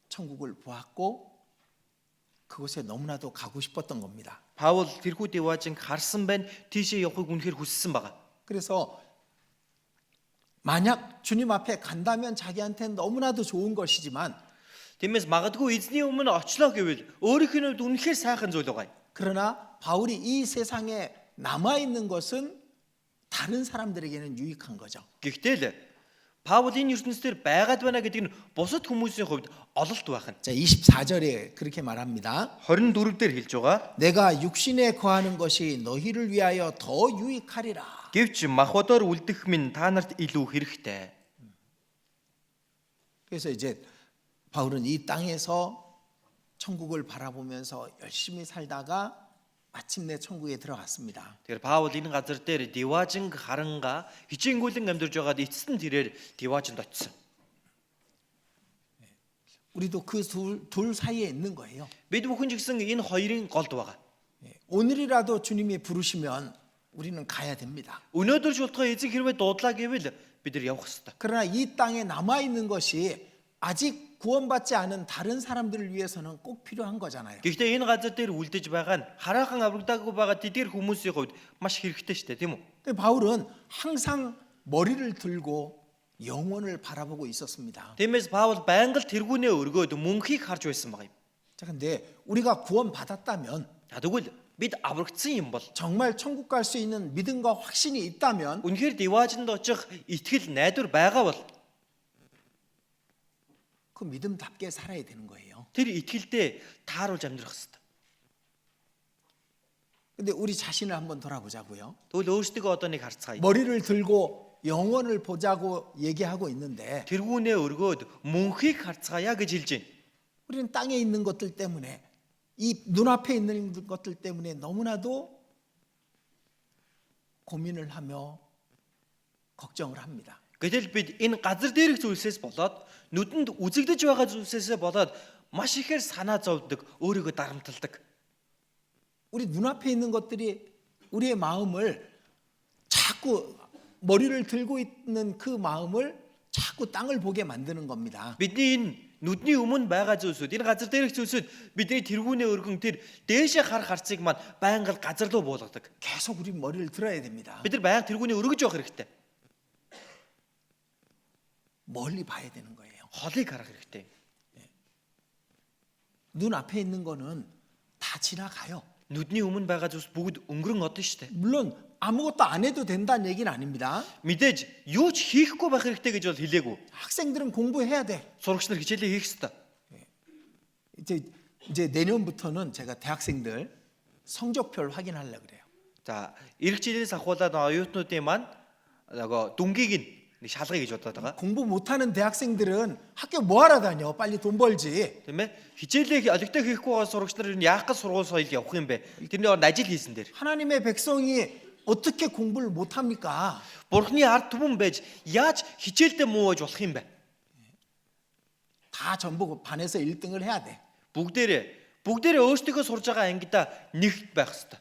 천국을 보았고 그곳에 너무나도 가고 싶었던 겁니다. Паул тэрхүү Диважинг харсан байна, тийшээ явахыг үнэхээр хүссэн байгаа. 그래서 만약 주님 앞에 간다면 자기한테는 너무나도 좋은 것이지만 Тиймээс магадгүй эзний өмнө очлоо гэвэл өөрийнх нь хувьд үнэхээр сайхан зүйл байгаа. 그러나 바울이 이 세상에 남아 있는 것은 다른 사람들에게는 유익한 거죠. Гэхдээ л Паул энэ ертөнцийн байгаад байна гэдэг нь бусад хүмүүсийн хувьд ололт байх нь. 자, 24절에 그렇게 말합니다. 24 дээр хэлж байгаа. 내가 육신에 거하는 것이 너희를 위하여 더 유익하리라. Гэвч махбодоор үлдэх минь та нарт илүү хэрэгтэй. 그래서 이제 바울은 이 땅에서 천국을 바라보면서 열심히 살다가 마침내 천국에 들어갔습니다. Тэгэхээр Паул энэ газар дээр Диважинг харанга хичээнгүйлэн амьдарч байгаад эцэст нь тэрээр Диважинд очисон. 우리도 그 둘 사이에 있는 거예요. Бид бүхэн ч гэсэн энэ хоёрын голд байгаа. 오늘이라도 주님이 부르시면 우리는 가야 됩니다. Өнөөдөр шултгаа эзэн хэрвээ дуудлаа гэвэл бид нар явах ёстой. 그러나 이 땅에 남아 있는 것이 아직 구원받지 않은 다른 사람들을 위해서는 꼭 필요한 거잖아요. Гэхдээ энэ газар дээр үлдэж байгаа нь хараахан аврагдаагүй байгаа тэдгээр хүмүүсийн хувьд маш хэрэгтэй шүү дээ, тийм үү? 근데 바울은 항상 머리를 들고 영혼을 바라보고 있었습니다. Тиймээс Паул байнга л тэргүүнээ өргөөд мөнхийг харж байсан байгаа юм. 자, 근데 우리가 구원받았다면 За тэгвэл бид аврагдсан юм бол 정말 천국 갈 수 있는 믿음과 확신이 있다면 үнэхээр Диважинд очих итгэл найдвар байгаа бол 그 믿음답게 살아야 되는 거예요. тэр итгэлдээ тааруулж амьдрах хэрэгтэй. 근데 우리 자신을 한번 돌아보자고요. Тэгвэл өөрсдөө одоо нэг харцгаая. 머리를 들고 영혼을 보자고 얘기하고 있는데 тэргүүнээ өргөөд мөнхийг харцгаая гэж хэлж байна. 우리는 땅에 있는 것들 때문에 이 눈앞에 있는 것들 때문에 너무나도 고민을 하며 걱정을 합니다. Гэтэл бид энэ газар дээрх зүйлсээс болоод нүдэнд үзэгдэж байгаа зүйлсээс болоод маш ихээр санаа зовдөг, өөрийгөө дарамталдаг. 우리 눈앞에 있는 것들이 우리의 마음을 자꾸 머리를 들고 있는 그 마음을 자꾸 땅을 보게 만드는 겁니다. Бидний энэ нүдний өмнө байгаа зүйлсүүд, энэ газар дээрх зүйлсүүд бидний тэргүүнээ өргөн тэр дээшээ харах харцыг маань байнга газар руу буулгадаг. 계속 우리 머리를 들어야 됩니다. Бид нар байнга тэргүүнээ өргөж явах хэрэгтэй. 멀리 봐야 되는 거예요. Холыг харах хэрэгтэй. 눈 앞에 있는 거는 다 지나가요. Нүдний өмнө байгаа зүйлс бүгд өнгөрөн одно шүү дээ. 물론 아무것도 안 해도 된다는 얘기는 아닙니다. Мэдээж юу ч хийхгүй байх хэрэгтэй гэж бол хэлээгүй. 학생들은 공부해야 돼. Сурагч нар хичээлээ хийх ёстой. 이제 내년부터는 제가 대학생들 성적표를 확인하려고 그래요. За, эх жилээс ахуулаад оюутнуудын маань нөгөө дүнгийг нэг шалгая гэж бодоод байгаа. 공부 못하는 대학생들은 학교 뭐하러 다녀? 빨리 돈 벌지. Тийм ээ. Хичээлээ олигтой хийхгүй байгаа сурагч нар энэ яах гэж сургууль соёл явах юм бэ? Тэрний оронд ажил хийсэн дээр. 하나님의 백성이 어떻게 공부를 못합니까? Бурхны ард түмэн байж яаж хичээлдээ муу байж болох юм бэ? 다 전부 반에서 1등을 해야 돼. бүгдээрээ өөрсдөө сурж байгаа ангидаа нэгт байх ёстой.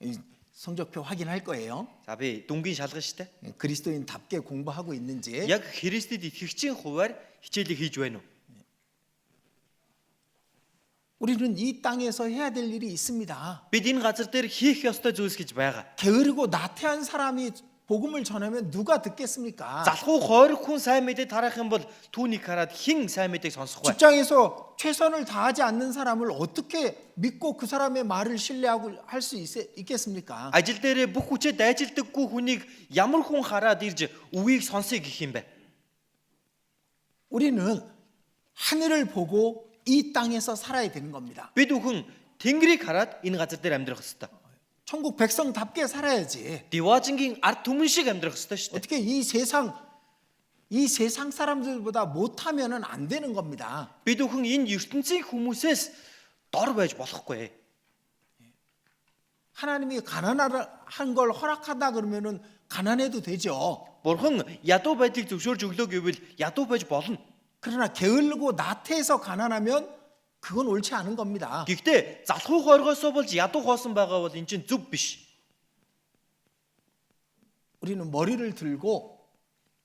이 성적표 확인할 거예요. За би дүнгийн шалгана штэ. 그리스도인답게 공부하고 있는지. Яг Христэд итгэгчийн хуваар хичээлийг хийж байна уу? 우리는 이 땅에서 해야 될 일이 있습니다. Бид энэ газар дээр хийх ёстой зүйлс гэж байгаа. 게으르고 나태한 사람이 복음을 전하면 누가 듣겠습니까? Залхуу хойрог хүн сайн мэдээ тараах юм бол түүнийг хараад хэн сайн мэдээг сонсох вэ? 직장에서 최선을 다하지 않는 사람을 어떻게 믿고 그 사람의 말을 신뢰하고 할 수 있겠습니까? Ажил дээрээ бүх хүчээ дайжилдаггүй хүнийг ямар хүн хараад ирж үгийг сонсъё гэх юм бэ? 우리는 하늘을 보고 이 땅에서 살아야 되는 겁니다. Бид бүхэн Тэнгэрийг хараад энэ газар дээр амьдрах ёстой. 천국 백성답게 살아야지. Diwajinгийн ард түмэн шиг амьдрах ёстой шүү дээ. 어떻게 이 세상 사람들보다 못하면은 안 되는 겁니다. Бид бүхэн энэ ертөнцийн хүмүүсээс дор байж болохгүй. 하나님이 가난한 걸 허락하다 그러면은 가난해도 되죠. Бурхан ядуу байдлыг зөвшөөрж өглөө гэвэл ядуу байж болно. 그러나 게을르고 나태해서 가난하면 그건 옳지 않은 겁니다. Гэхдээ залхуу хойргоосоо болж ядуу хоосон байгаа бол эн чинь зөв биш. 우리는 머리를 들고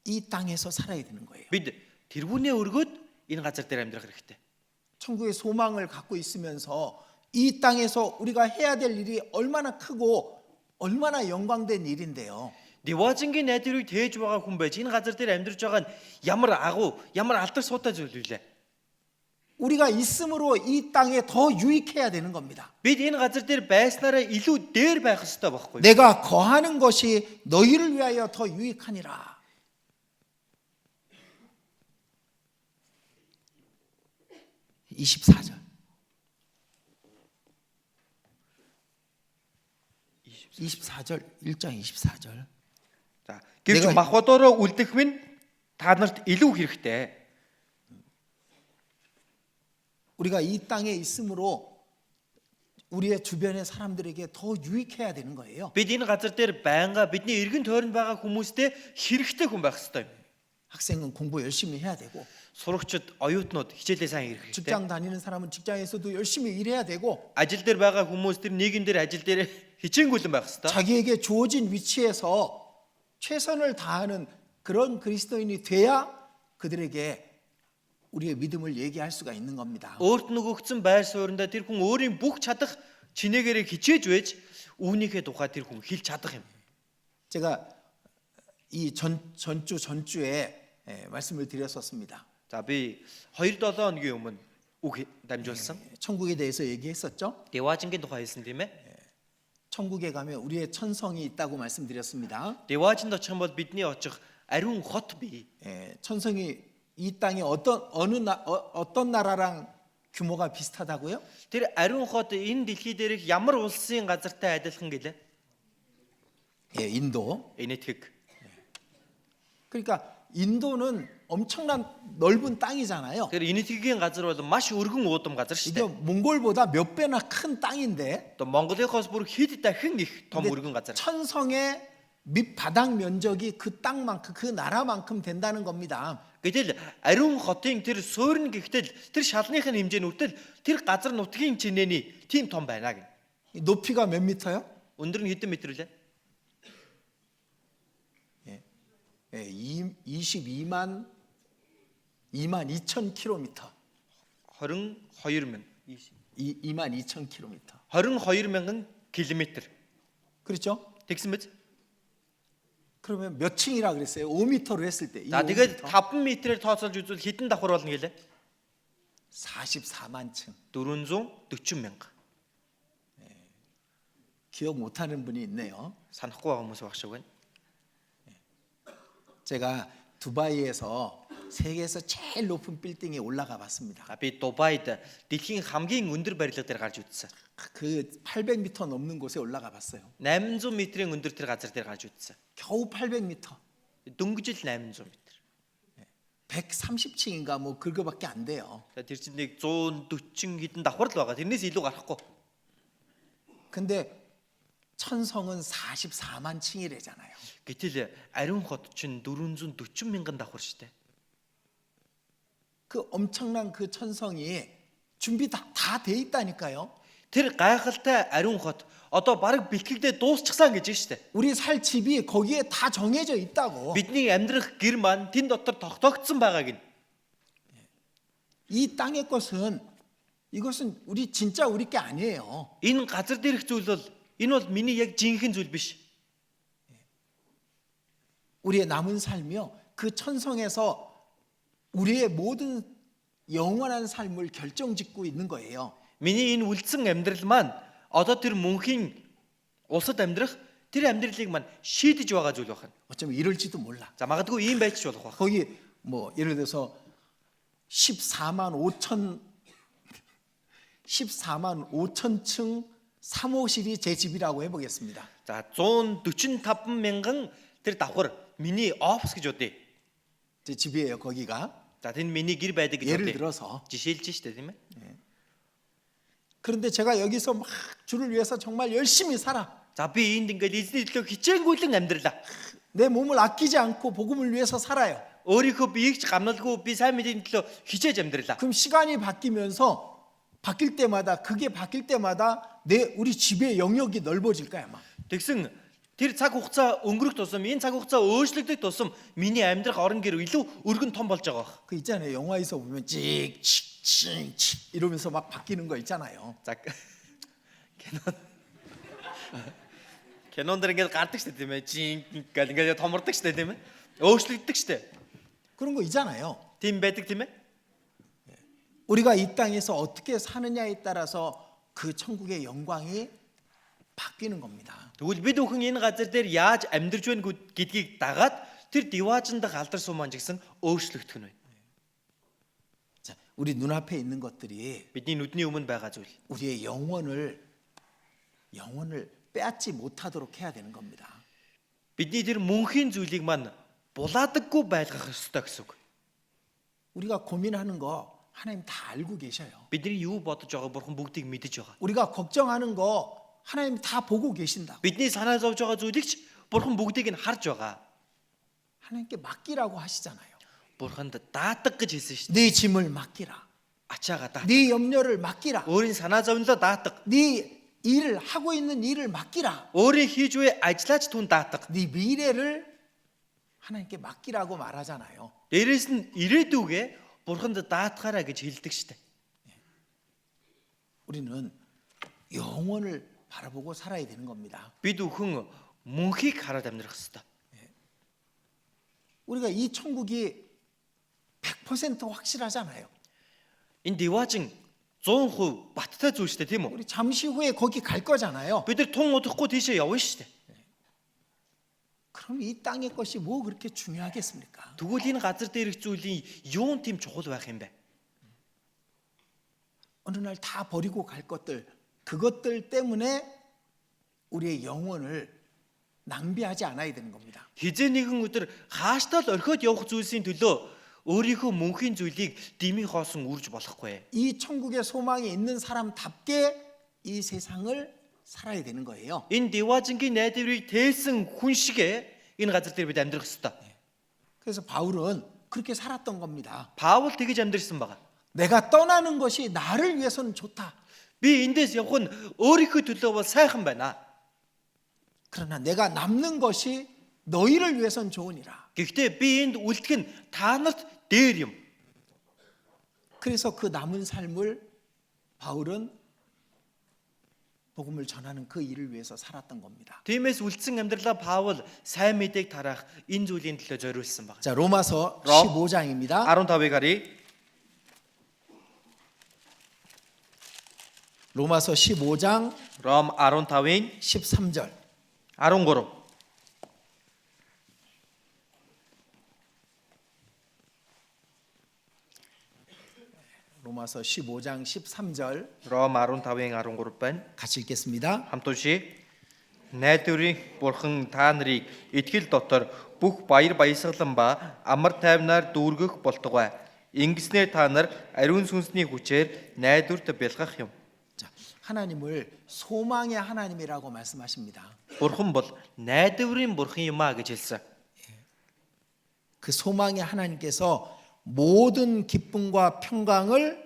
이 땅에서 살아야 되는 거예요. Бид тэргүүнээ өргөөд энэ газар дээр амьдрах хэрэгтэй. 천국의 소망을 갖고 있으면서 이 땅에서 우리가 해야 될 일이 얼마나 크고 얼마나 영광된 일인데요. Diwajinгийн найдварыг тээж байгаа хүн байж энэ газар дээр амьдрж байгаа нь ямар агуу, ямар алдар суутай зүйл вэ? 우리가 있음으로 이 땅에 더 유익해야 되는 겁니다. Бид энэ газар дээр байснараа илүү дээр байх ёстой байхгүй юу? 내가 거하는 것이 너희를 위하여 더 유익하니라. 24절. 24절 1장 24절. За, гэвч махбодороо үлдэх минь та нарт илүү хэрэгтэй. 우리가 이 땅에 있음으로 우리의 주변의 사람들에게 더 유익해야 되는 거예요. Бид энэ газар дээр байнга бидний эргэн тойронд байгаа хүмүүстээ хэрэгтэй хүн байх ёстой. 학생은 공부 열심히 해야 되고 Сурагчид, оюутнууд хичээлээ сайн хийх хэрэгтэй. 직장 다니는 사람은 직장에서도 열심히 일해야 되고 Ажил дээр байгаа хүмүүс тэр нийгэм дээр ажил дээр хичээнгүйлэн байх ёстой. 자기에게 주어진 위치에서 최선을 다하는 그런 그리스도인이 돼야 그들에게 우리의 믿음을 얘기할 수가 있는 겁니다. Өөрт нөгөөгдсөн байр суурьндаа тэр хүн өөрийн бүх чадах чинээгээрээ хичээж байж үүнийхээ тухай тэр хүн хэлж чадах юм. 제가 이 전주에 말씀을 드렸었습니다. За би 2-7 хоногийн өмнө үг дамжуулсан. 천국에 대해서 얘기했었죠. Diwajinгийн тухай хэлсэн тийм ээ. 천국에 가면 우리의 천성이 있다고 말씀드렸습니다. Diwajiнд очих юм бол бидний очих ариун хот бий. 천성이 이 땅에 어떤 나라랑 규모가 비슷하다고요? Тэр ариун хот энэ дэлхий дээрх ямар улсын газартай адилхан гэлээ? 인도. Энэтхэг. 그러니까 인도는 엄청난 넓은 땅이잖아요. Тэр энэтхэгийн газар бол маш өргөн уудам газар шүү 이게 дээ. 몽골보다 몇 배나 큰 땅인데 Одоо Монголынхоос бүр хэд дахин их том өргөн газар. 천성의 밑바닥 면적이 그 땅만큼 그 나라만큼 된다는 겁니다. Гэтэл ариун хотын тэр суурин гихтэл тэр шалныхын хэмжээнүүтэл тэр газар нутгийн чинээний тийм том байна гэнэ. 높이가 몇 미터요? Өндөр нь хэдэн метр лээ? 22만 2천 킬로미터. 22 мянган 2만 2천 킬로미터. 22 мянган километр. 그렇죠? Тэгсэн биз? 그러면 몇 층이라 그랬어요? 5m로 했을 때. За тэгээд 5 метрээр тооцоолж үзвэл хэдэн давхар болно гэлээ? 44만 층. 440 мянга. 기억 못하는 분이 있네요. Санахгүй байгаа хүмүүс байх шиг байна. 제가 두바이에서 세계에서 제일 높은 빌딩에 올라가 봤습니다. Би Дубайд дэлхийн хамгийн өндөр барилга дээр гарч үзсэн. 그 800m 넘는 곳에 올라가 봤어요. 800 метрийн өндөр тэр газар дээр гарч үзсэн. 겨우 800m. Дөнгөжл 800 м. 130층인가 뭐 그거밖에 안 돼요. Тэр чинь нэг 140 хэдэн давхар л байгаа. Тэрнээс илүү гарахгүй. 근데 천성은 44만 층이래잖아요. Гэтэл ариун хот чинь 440 мянган давхар штэ. 그 엄청난 그 천성이 준비 다 돼 있다니까요. Тэр гайхалтай ариун хот одоо баг бэлтгэгдээ дуусчихсан гэж байна штэ. 우리 살 집이 거기에 다 정해져 있다고. Бидний амьдрах гэр маань тэн дотор тогтоогдсон байгааг нь. 이 땅의 것은 이것은 우리 진짜 우리 게 아니에요. Энэ газар дээрх зүйл бол энэ бол миний яг жинхэнэ зүйл биш. 우리의 남은 삶이요. 그 천성에서 우리의 모든 영원한 삶을 결정짓고 있는 거예요. Миний энэ үлдсэн амьдрал маань одоо тэр мөнхийн улсад амьдрах тэр амьдралыг маань шийдэж байгаа зүйл байна. 어쩌면 이럴지도 몰라. За магадгүй ийм байж ч болох байх. 거기 뭐 예를 들어서 14만 5천 층 사무실이 제 집이라고 해보겠습니다. За 145 мянган тэр давхар миний офис гэж бодъё. 제 집이에요 거기가. За тэнд миний гэр байдаг гэж 예를 бодъё. 들어서. Жишээлж штэ тийм ээ. 그런데 제가 여기서 막 주를 위해서 정말 열심히 살아. За би энд ингээд эзний төлөө хичээнгүйлэн амьдралаа. 내 몸을 아끼지 않고 복음을 위해서 살아요. Өөрийнхөө биеийг ч гамналгүй би сайн мэдээний төлөө хичээж амьдралаа. 그럼 시간이 바뀌면서 바뀔 때마다 그게 바뀔 때마다 우리 집의 영역이 넓어질까 아마. Тэгсэн тэр цаг хугацаа өнгөрөх тусам энэ цаг хугацаа өөрчлөгдөх тусам миний амьдрах орон гэр илүү өргөн том болж байгаа. 그 있잖아요. 영화에서 보면 찍찍찍 이러면서 막 바뀌는 거 있잖아요. За кинонд ингээд гардаг штэ тийм ээ. Жин гэл ингээд томордог штэ тийм ээ. Өөрчлөгддөг штэ. 그런 거 있잖아요. Тийм байдаг тийм ээ. 우리가 이 땅에서 어떻게 사느냐에 따라서 그 천국의 영광이 바뀌는 겁니다. Тэгвэл бид бүхэн энэ газар дээр яаж амьдарч байна гэдгийг дагаад тэр диваажин дах алдар сум маань гэсэн өөрчлөгдөх нь байна. 자, 우리 눈앞에 있는 것들이 Бидний нүдний өмнө байгаа зүйл. 우리의 영혼을 빼앗지 못하도록 해야 되는 겁니다. Бидний тэр мөнхийн зүйлийг маань булаадаггүй байлгах ёстой гэсэн үг. 우리가 고민하는 거 하나님 다 알고 계셔요. Бидний юу бодож байгаа бурхан бүгдийг мэдэж байгаа. 우리가 걱정하는 거 하나님 다 보고 계신다. Бидний санаа зовж байгаа зүйлийг ч бурхан бүгдийг нь харж байгаа. 하나님께 맡기라고 하시잖아요. Бурханд даатаг гэж хэлсэн шүү дээ. 네 짐을 맡기라. Ачаага даатаг. 네 염려를 맡기라. Өөрийн санаа зовнилоо даатаг. 네 일을 하고 있는 일을 맡기라. Өөрийн хийж буй ажиллаач түн даатаг. 네 미래를 하나님께 맡기라고 말하잖아요. Дээрээс нь ирээдүгээ бурханд даатгаараа гэж хэлдэг шүү дээ. 우리는 영원을 바라보고 살아야 되는 겁니다. Бид бүхэн мөнхийг хараад амьдрах ёстой. 우리가 이 천국이 100% 확실하잖아요. Энэ диваажин 100% баттай зүйл шүү дээ, тийм үү? 우리 잠시 후에 거기 갈 거잖아요. Бид нар тун удахгүй тийшээ явна шүү дээ. 그럼 이 땅의 것이 뭐 그렇게 중요하겠습니까? Тэгвэл энэ газар дээрх зүйлийн юун тийм чухал байх юм бэ? 어느 날 다 버리고 갈 것들, 그것들 때문에 우리의 영혼을 낭비하지 않아야 되는 겁니다. Хизээ нэгэн өдөр хааштай л орхиод явах зүйлсийн төлөө өөрийнхөө мөнхийн зүйлийг дими хоосон үрж болохгүй. 이 천국의 소망이 있는 사람답게 이 세상을 살아야 되는 거예요. Энэ диваажингийн найдварыг тээсэн хүн шигэ энэ газар дээр бид амьдрах ёстой. 그래서 바울은 그렇게 살았던 겁니다. Паул тэгэж амьдрсан байгаа. 내가 떠나는 것이 나를 위해서는 좋다. Би эндээс явах нь өөрийнхөө төлөө бол сайхан байна. 그러나 내가 남는 것이 너희를 위해서는 좋으니라. Гэхдээ би энд үлдэх нь та нарт дээр юм. 그래서 그 남은 삶을 바울은 복음을 전하는 그 일을 위해서 살았던 겁니다. Тиймээс үлдсэн амьдралаа Паул сайн мэдээг тараах энэ зүйлийн төлөө зориулсан байна. 자, 로마서 15장입니다. 15-ыг харъя. 로마서 15장 Ром 15-ийн 13절. 13. 로마서 15장 13절 Ром 15-ийн 13 байна. 같이 읽겠습니다. Хамт уншия. Найдварын Бурхан та нарыг итгэл дотор бүх баяр баясгалан ба амар тайвнаар дүүргэх болтугай. Ингэснээр та нар ариун сүнсний хүчээр найдварт бэлгах юм. 자, 하나님을 소망의 하나님이라고 말씀하십니다. Бурхан бол найдварын Бурхан юм а гэж хэлсэн. 그 소망의 하나님께서 모든 기쁨과 평강을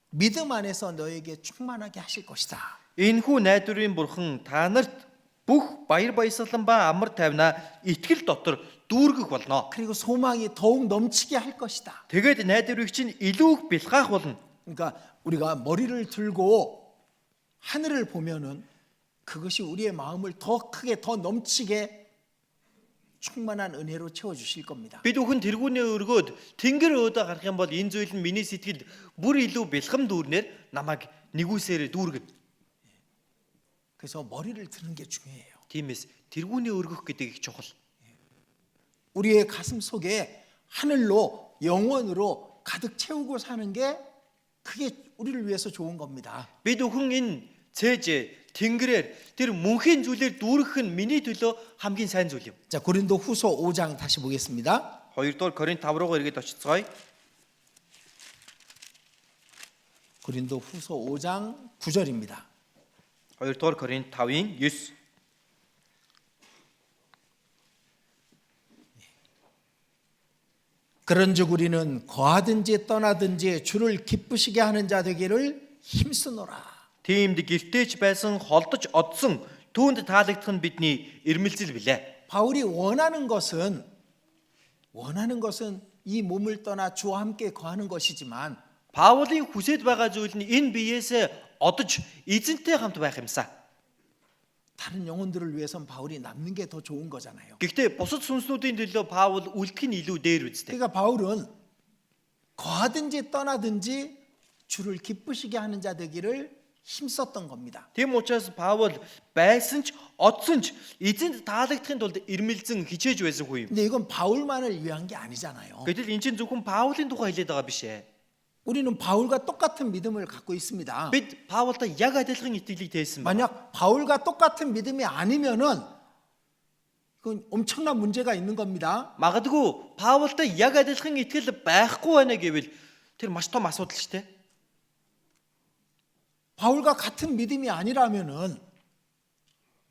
믿음 안에서 너에게 충만하게 하실 것이다. Энэхүү найдварын Бурхан та нарт бүх баяр баясгалан ба амар тайвнаа итгэл дотор дүүргэх болно. 그리고 소망이 더욱 넘치게 할 것이다. Тэгээд найдварыг чинь илүү их бэлгаах болно. 그러니까 우리가 머리를 들고 하늘을 보면은 그것이 우리의 마음을 더 크게 더 넘치게 충만한 은혜로 채워 주실 겁니다. Бид бүхэн тэргүүнээ өргөөд тэнгэр өөдөө гарах юм бол энэ зүйл нь миний сэтгэлд бүр илүү бэлхэм дүүрнээр намайг нэгүсээр дүүргэн. 그래서 머리를 드는 게 중요해요. Тиймээс тэргүүнээ өргөх гэдэг их чухал. 우리의 가슴 속에 하늘로 영원으로 가득 채우고 사는 게 그게 우리를 위해서 좋은 겁니다. Бид бүхэн энэ цээж тэнгэрээр тэр мөнхийн зүйлээр дүүргэх нь миний төлөө хамгийн сайн зүйл юм. 자, 고린도 후서 5장 다시 보겠습니다. 2-р Коринт 5 руугаа эргээд очицгаая. 고린도 후서 5장 9절입니다. 2-р Коринт 5-ийн 9. 그런즉 우리는 거하든지 떠나든지 주를 기쁘시게 하는 자 되기를 힘쓰노라. Тиймд гэртээч байсан холдож одсон түүнд таалагдах нь бидний ирмэлзэл билээ. 바울이 원하는 것은 이 몸을 떠나 주와 함께 거하는 것이지만 Паулын хүсэж байгаа зүйл нь энэ биеэсээ одож эзэнтэй хамт байх юмсан. 다른 영혼들을 위해선 바울이 남는 게 더 좋은 거잖아요. Гэхдээ бусад сүнслүүдийн төлөө Паул үлдэх нь илүү дээр үстэй. 그러니까 바울은 거하든지 떠나든지 주를 기쁘시게 하는 자 되기를 힘썼던 겁니다. Тийм учраас Паул байсан ч одсон ч эзэнд таалагдахын тулд ирмэлзэн хичээж байсан хүн юм. 근데 이건 바울만을 위한 게 아니잖아요. Гэтэл эн чинь зөвхөн Паулын тухай хэлээд байгаа биш ээ. 우리는 바울과 똑같은 믿음을 갖고 있습니다. Бид Паултай яг адилхан итгэлийг тээсэн байна. 만약 바울과 똑같은 믿음이 아니면은 그건 엄청난 문제가 있는 겁니다. Магадгүй Паултай яг адилхан итгэл байхгүй байна гэвэл тэр маш том асуудал шүү дээ. 바울과 같은 믿음이 아니라면은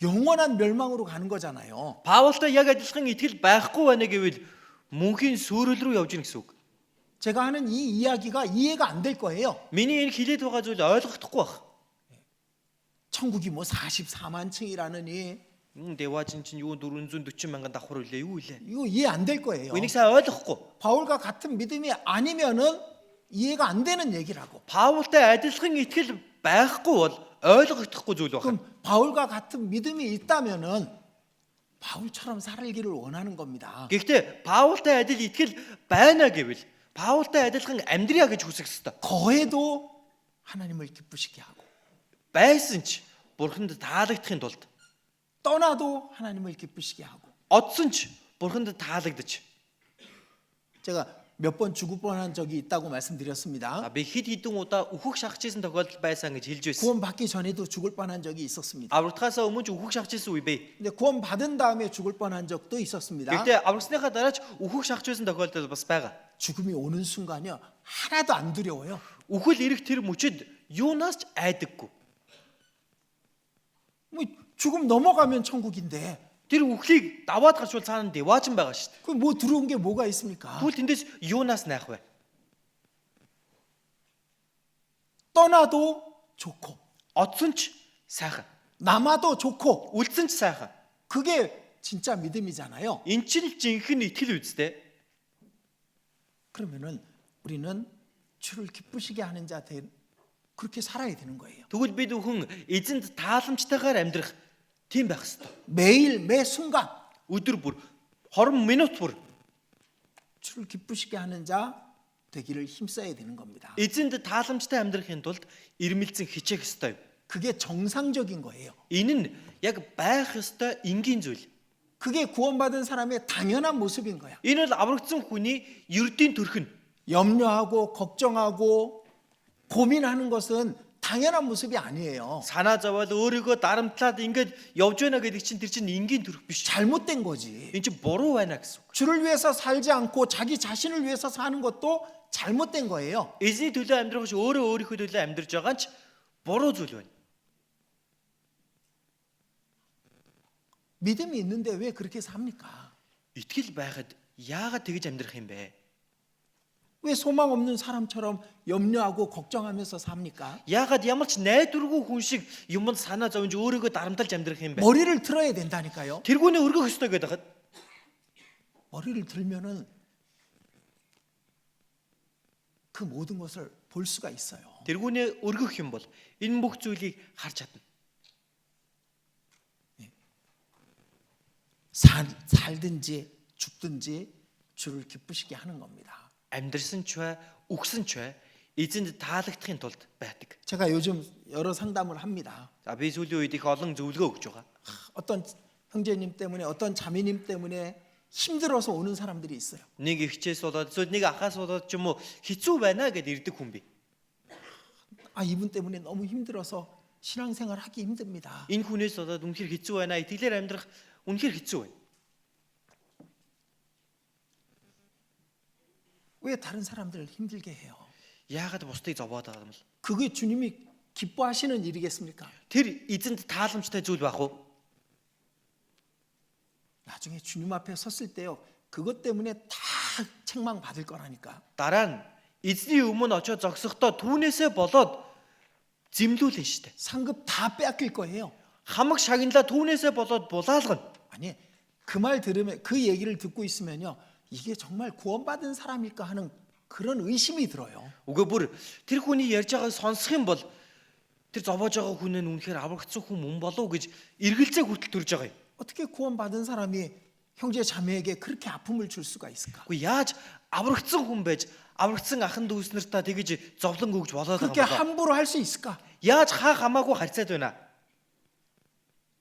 영원한 멸망으로 가는 거잖아요. Паултай яг адилхан итгэл байхгүй байна гэвэл мөнхийн сүрэл рүү явж гин гэсэн үг. 제가 하는 이 이야기가 이해가 안 될 거예요. Миний энэ хэлээд байгаа зүйл ойлгохдохгүй байх. 천국이 뭐 44만 층이라느니 대화진 чинь юу 440 мянган давхар үлээ юу илээ. 이거 이해 안 될 거예요. Энийг сайн ойлгохгүй. 바울과 같은 믿음이 아니면은 이해가 안 되는 얘기라고. Паултай адилхан итгэл байхгүй бол ойлгогдохгүй зүйл байна. 그럼 바울과 같은 믿음이 있다면은 바울처럼 살기를 원하는 겁니다. Гэхдээ Паултай адил итгэл байна гэвэл Паултай адилхан амьдрья гэж хүсэх ёстой. 거해도 하나님을 기쁘시게 하고 Байсан ч Бурханд таалагдахын тулд 떠나도 하나님을 기쁘시게 하고 одсон ч Бурханд таалагдаж. 제가 몇 번 죽을 뻔한 적이 있다고 말씀드렸습니다. Би хэд хэдэн удаа үхэх шахажсэн тохиолдол байсан гэж хэлж байсан. 구원받기 전에도 죽을 뻔한 적이 있었습니다. Аврагдахаас өмнө ч үхэх шахажсэн үе бай. 근데 구원받은 다음에 죽을 뻔한 적도 있었습니다. Гэхдээ аврагсныхаа дараач үхэх шахажсэн тохиолдол бас байгаа. 죽음이 오는 순간이요 하나도 안 두려워요. Үхэл ирэх тэр мөчөд юунаас ч айдаггүй. 뭐 죽음 넘어가면 천국인데 Тэр үхлийг даваад гарчвал цаана дэваажин байгаа шүү дээ. 그 뭐 들어온 게 뭐가 있습니까? Тэгвэл тэндээс юунаас найх вэ? 떠나도 좋고 Одсон ч сайхан. 남아도 좋고 Үлдсэн ч сайхан. 그게 진짜 믿음이잖아요. Эн чинь л жинхэнэ итгэл үстэй. 그러면은 우리는 주를 기쁘시게 하는 자 그렇게 살아야 되는 거예요. Тэгвэл бид бүхэн эзэнд тааламжтайгаар амьдрах тийм байх ёстой. 매일 매 순간 Өдөр бүр 20 минут бүр 주를 기쁘시게 하는 자 되기를 힘써야 되는 겁니다. Эзэнд тааламжтай амьдрахын тулд ирмэлзэн хичээх ёстой. 그게 정상적인 거예요. Энэ нь яг байх ёстой энгийн зүйл. 그게 구원받은 사람의 당연한 모습인 거야. Энэ бол аврагдсан хүний ердийн төрхөн. 염려하고 걱정하고 고민하는 것은 당연한 모습이 아니에요. Санаа зовоод өөрийгөө дарамтлаад ингээд явж байна гэдэг чинь тэр чинь энгийн төрх биш. 잘못된 거지. Энэ чинь буруу байна гэсэн үг. 주를 위해서 살지 않고 자기 자신을 위해서 사는 것도 잘못된 거예요. Эзний төлөө амьдрах биш өөрийнхөө төлөө амьдарч байгаа нь ч буруу зүйл байна. 믿음이 있는데 왜 그렇게 삽니까? Итгэл байхад яагаад тэгж амьдрах юм бэ? 왜 소망 없는 사람처럼 염려하고 걱정하면서 삽니까? Яагаад ямар ч найдваргүй хүн шиг юмд санаа зовж өөрийгөө дарамталж амьдрах юм бэ? 머리를 들어야 된다니까요. тэргүүнээ өргөх ёстой гэдэг хад 머리를 들면은 그 모든 것을 볼 수가 있어요. тэргүүнээ өргөх юм бол энэ бүх зүйлийг харж чадна. 살든지 죽든지 주를 기쁘시게 하는 겁니다. Амьдрсан ч бай, үгсэн ч бай, эзэнд таалагдахын тулд байдаг. 제가 요즘 여러 상담을 합니다. За би сүүлийн үед их олон зөвлөгөө өгж байгаа. 어떤 형제님 때문에 어떤 자매님 때문에 힘들어서 오는 사람들이 있어요. Нэг ихчээс болоод эсвэл нэг ахаас болоод ч юм уу хэцүү байна гэд ирдэг хүн бий. 아, 이분 때문에 너무 힘들어서 신앙생활 하기 힘듭니다. Энэ хүнээс болоод үнэхээр хэцүү байна. Итгэлээр амьдрах үнэхээр хэцүү байна. 왜 다른 사람들을 힘들게 해요? Яагаад бусдыг зовоод байгаа юм бол? 그게 주님이 기뻐하시는 일이겠습니까? Тэр эзэнд тааламжтай зүйл байх уу? 나중에 주님 앞에 섰을 때요. 그것 때문에 다 책망 받을 거라니까. Дараа нь эзний өмнө очиж зогсохдоо түүнээсээ болоод зэмлүүлэн штэ. 상급 다 빼앗길 거예요. Хамаг шагналаа түүнээсээ болоод булаалгана. 아니, 그 말 들으면 그 얘기를 듣고 있으면요. 이게 정말 구원받은 사람일까 하는 그런 의심이 들어요. Үгүй бүр тэр хүний ярьж байгааг сонсох юм бол тэр зовоож байгаа хүн нь үнэхээр аврагдсан хүн мөн болов уу гэж эргэлзээ хүртэл төрж байгаа юм. 어떻게 구원받은 사람이 형제 자매에게 그렇게 아픔을 줄 수가 있을까? Үгүй яаж аврагдсан хүн байж аврагдсан ахын дүүс нартаа тэгэж зовлон өгж болоод 그렇게 байгаа юм бол 함부로 할 수 있을까? яаж хаа хамаагүй харьцаад байна?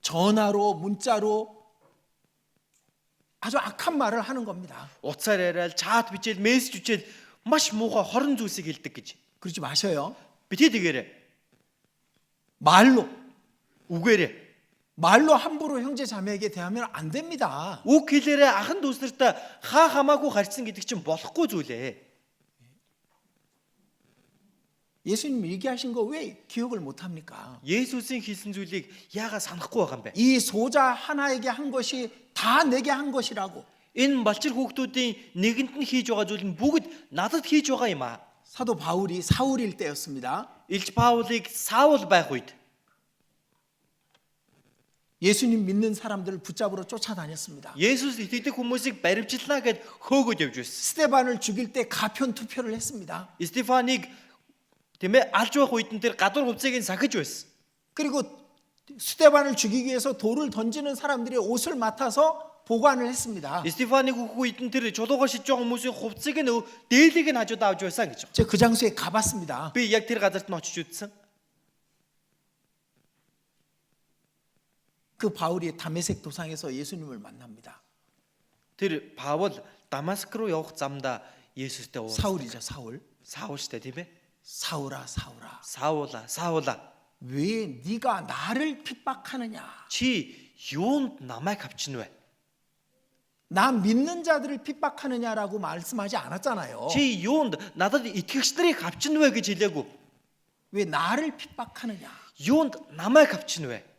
전화로 문자로 아주 악한 말을 하는 겁니다. Уцаар яриад чат бичээл мессеж бичээл маш муухай хорон зүйлсийг хэлдэг гэж. 그러지 마셔요. Битээ тэгээрэй. 말로 Үгээрэй. 함부로 형제 자매에게 대하면 안 됩니다. Үг хэлээрээ ахын дүүс нартаа хаа хамаагүй харьцсан гэдэг чинь болохгүй зүйлээ. 예수님 얘기하신 거 왜 기억을 못 합니까? Есүсийн хэлсэн зүйлийг яагаад санахгүй байгаа юм бэ? 이 소자 하나에게 한 것이 다 내게 한 것이라고. Энэ балчир хүүхдүүдийн нэгэнд нь хийж байгаа зүйл нь бүгд надад хийж байгаа юм аа. 사도 바울이 사울일 때였습니다. Илж Паулыг Саул байх үед 예수님 믿는 사람들을 붙잡으러 쫓아다녔습니다. Есүс итгэдэг хүмүүсийг баримжилнаа гэд хөөгөөд явж байсан. 스데반을 죽일 때 가편 투표를 했습니다. Стефаныг тиймээ алж байх үед нь тэр гадуур хувцсыг нь сахиж байсан. 그리고 스데반을 죽이기 위해서 돌을 던지는 사람들의 옷을 맡아서 보관을 했습니다. Стефаныг өгөх үед нь тэр чулуугаар шиж байгаа хүмүүсийн хувцсыг нь дээлийг нь хажууд авч байсан гэж. 제가 그 장소에 가봤습니다. Би яг тэр газарт нь очиж үзсэн. 그 바울이 다메섹 도상에서 예수님을 만납니다. Тэр Паул Дамаск руу явах замдаа Есүстэй уулзсан. 사울이죠, 사울. Саул штэ тийм ээ. 사울아, 사울아. Саулаа. 왜 네가 나를 핍박하느냐? Чи юунд намайг авчин вэ? 나 믿는 자들을 핍박하느냐라고 말씀하지 않았잖아요. Чи юунд надад итгэгч нарыг авчин вэ гэж хэлээгүй. 왜 나를 핍박하느냐? Юунд намайг авчин вэ?